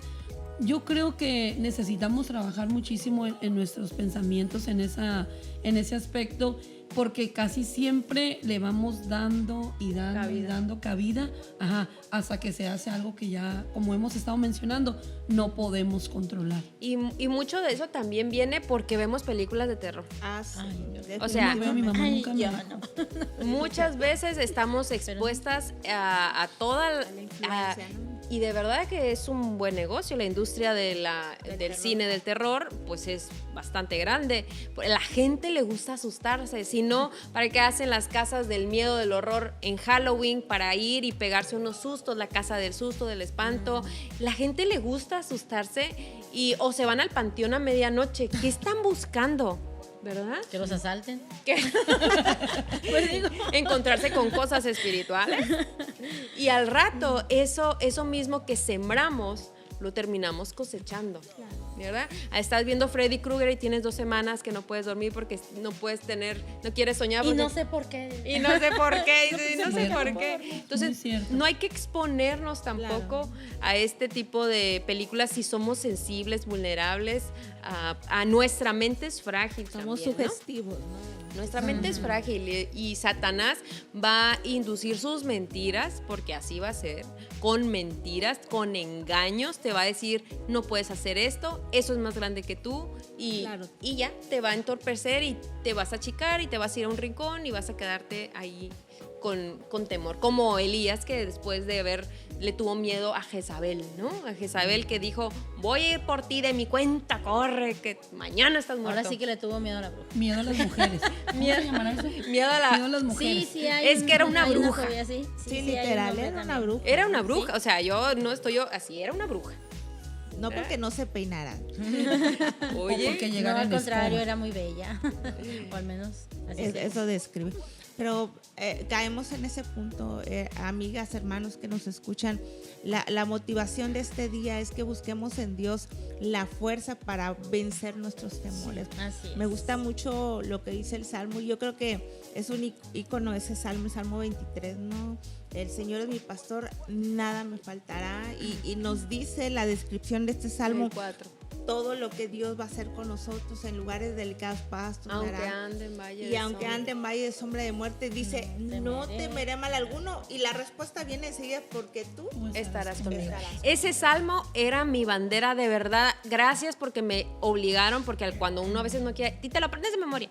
yo creo que necesitamos trabajar muchísimo en nuestros pensamientos, en ese aspecto, porque casi siempre le vamos dando cabida, hasta que se hace algo que ya, como hemos estado mencionando, no podemos controlar. Y mucho de eso también viene porque vemos películas de terror. Sí. O sea, No veo a mi mamá, nunca me yo dejó. no. Muchas veces estamos expuestas a toda la influencia, ¿no? y de verdad que es un buen negocio. La industria del cine del terror pues es bastante grande. La gente le gusta asustarse. Si no, ¿para qué hacen las casas del miedo, del horror en Halloween? Para ir y pegarse unos sustos, la casa del susto, del espanto. La gente le gusta asustarse o se van al panteón a medianoche. ¿Qué están buscando? ¿Verdad? Que los asalten. Pues digo, encontrarse con cosas espirituales. Y al rato, eso mismo que sembramos, lo terminamos cosechando. ¿Verdad? Estás viendo Freddy Krueger y tienes 2 semanas que no puedes dormir porque no quieres soñar. Y no sé por qué. Y no sé por qué. No sé por qué. Muy Entonces, cierto. no hay que exponernos tampoco a este tipo de películas si somos sensibles, vulnerables. A nuestra mente es frágil. Somos también, ¿no? sugestivos, ¿no? Nuestra mente es frágil y Satanás va a inducir sus mentiras, porque así va a ser, con mentiras, con engaños, te va a decir, no puedes hacer esto, eso es más grande que tú y ya te va a entorpecer y te vas a achicar y te vas a ir a un rincón y vas a quedarte ahí con temor, como Elías, que después de le tuvo miedo a Jezabel, ¿no? A Jezabel, que dijo, voy a ir por ti, de mi cuenta, corre, que mañana estás muerto. Ahora sí que le tuvo miedo a la bruja. Miedo a las mujeres. ¿Cómo se llamará eso? Miedo a las mujeres. Sí, hay Es que era una hay bruja. fobia así. Sí, hay literal, nombre era una también. bruja. Era una bruja, o sea, yo no estoy así, era una bruja. No porque no se peinara. Oye, porque No, llegara al en contrario, escoba. era muy bella. O al menos así se Eso describe. Pero caemos en ese punto, amigas, hermanos que nos escuchan. La motivación de este día es que busquemos en Dios la fuerza para vencer nuestros temores. Así es. Me gusta mucho lo que dice el Salmo. Yo creo que es un icono ese Salmo, el Salmo 23, ¿no? El Señor es mi pastor, nada me faltará. Y nos dice la descripción de este Salmo, 4. todo lo que Dios va a hacer con nosotros en lugares de delicados pastos. Aunque dará. ande en valle Y de aunque sombra. ande en valle de sombra de muerte, dice, no temeré mal alguno. Y la respuesta viene enseguida, porque tú Estarás conmigo. estarás. Ese salmo era mi bandera de verdad. Gracias porque me obligaron, porque cuando uno a veces no quiere, y te lo aprendes de memoria.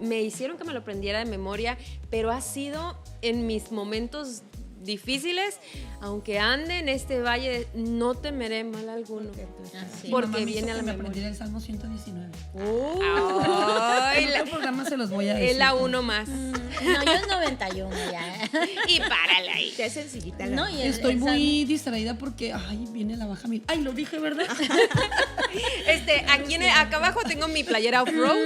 Me hicieron que me lo aprendiera de memoria, pero ha sido en mis momentos difíciles, aunque ande en este valle, no temeré mal alguno. Así. Porque Mi mamá me hizo viene a la que me memoria. aprendiera el Salmo 119. Ay, En otro programa se los voy a decir. es la uno más. No, yo es 91 ya. Y párale ahí. Ya es sencillita la No, y Estoy el muy distraída porque, viene la baja mil. Ay, lo dije, ¿verdad? Aquí acá abajo tengo mi playera off-road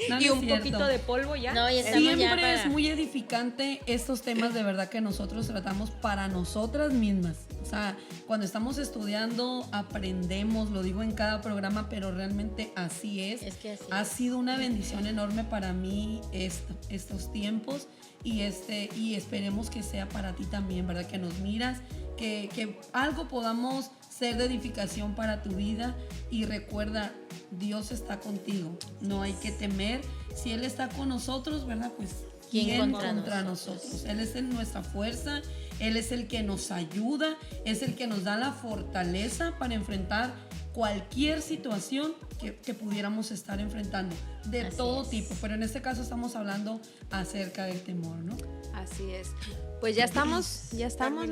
No, y no un es cierto. poquito de polvo ya. No, y estamos ya Siempre para... es muy edificante estos temas de verdad que nosotros tratamos para nosotras mismas. O sea, cuando estamos estudiando, aprendemos, lo digo en cada programa, pero realmente así es. Es que así ha es. sido una bendición enorme para mí estos tiempos y esperemos que sea para ti también, ¿verdad? Que nos miras, que algo podamos ser de edificación para tu vida y recuerda, Dios está contigo, no hay que temer. Si Él está con nosotros, ¿verdad? Pues ¿quién contra nosotros? Él es nuestra fuerza, Él es el que nos ayuda, es el que nos da la fortaleza para enfrentar cualquier situación que pudiéramos estar enfrentando, de Así todo es. tipo, pero en este caso estamos hablando acerca del temor, ¿no? Así es. Pues ya estamos,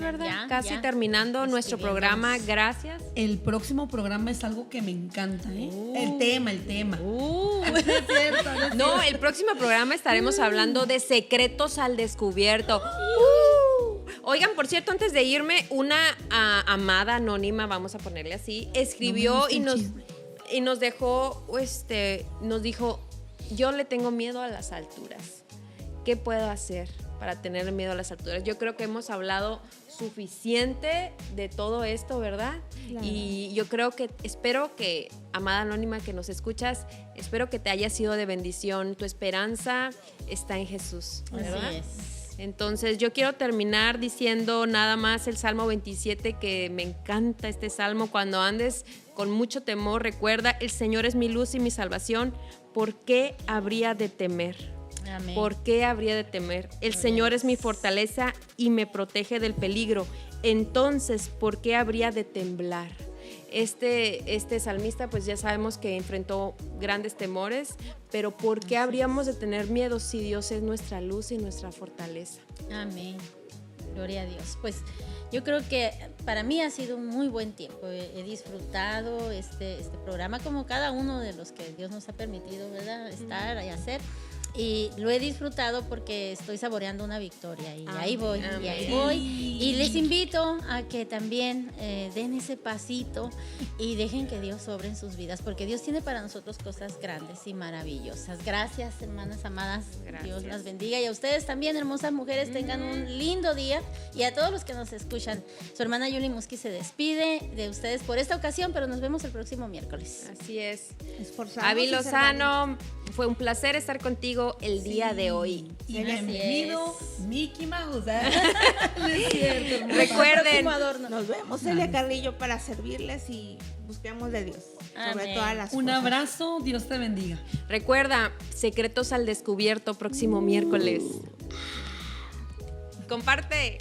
¿verdad? Ya, Casi ya. terminando nuestro programa. Gracias. El próximo programa es algo que me encanta, ¿eh? El tema. No, el próximo programa estaremos hablando de secretos al descubierto. Oigan, por cierto, antes de irme, una amada anónima, vamos a ponerle así, escribió y nos dejó, nos dijo, yo le tengo miedo a las alturas. ¿Qué puedo hacer para tener miedo a las alturas? Yo creo que hemos hablado suficiente de todo esto, ¿verdad? Claro. Y yo espero que, amada anónima que nos escuchas, espero que te haya sido de bendición. Tu esperanza está en Jesús, ¿verdad? Así es. Entonces yo quiero terminar diciendo nada más el Salmo 27, que me encanta este salmo. Cuando andes con mucho temor, recuerda, el Señor es mi luz y mi salvación. ¿Por qué habría de temer? Amén. ¿Por qué habría de temer? El Señor es mi fortaleza y me protege del peligro. Entonces, ¿por qué habría de temblar? Este salmista, pues ya sabemos que enfrentó grandes temores, pero ¿por qué habríamos de tener miedo si Dios es nuestra luz y nuestra fortaleza? Amén. Gloria a Dios. Pues yo creo que para mí ha sido un muy buen tiempo. He disfrutado este programa como cada uno de los que Dios nos ha permitido, ¿verdad? Estar y hacer. Y lo he disfrutado porque estoy saboreando una victoria y ahí voy, y ahí voy. Y les invito a que también den ese pasito y dejen que Dios sobre en sus vidas, porque Dios tiene para nosotros cosas grandes y maravillosas. Gracias, hermanas amadas. Gracias. Dios las bendiga. Y a ustedes también, hermosas mujeres, tengan un lindo día. Y a todos los que nos escuchan, su hermana Yuli Musqui se despide de ustedes por esta ocasión, pero nos vemos el próximo miércoles. Así es. Esforzarnos Avi y ser Lozano, fue un placer estar contigo el día de hoy. Y Así bienvenido es. Mickey Mouse. No es cierto, hermano. Recuerden, Próximo adorno. Nos vemos, Celia Carrillo, para servirles y busquemos de Dios sobre Amén. todas las Un cosas. abrazo, Dios te bendiga. recuerda, secretos al descubierto próximo miércoles. Comparte.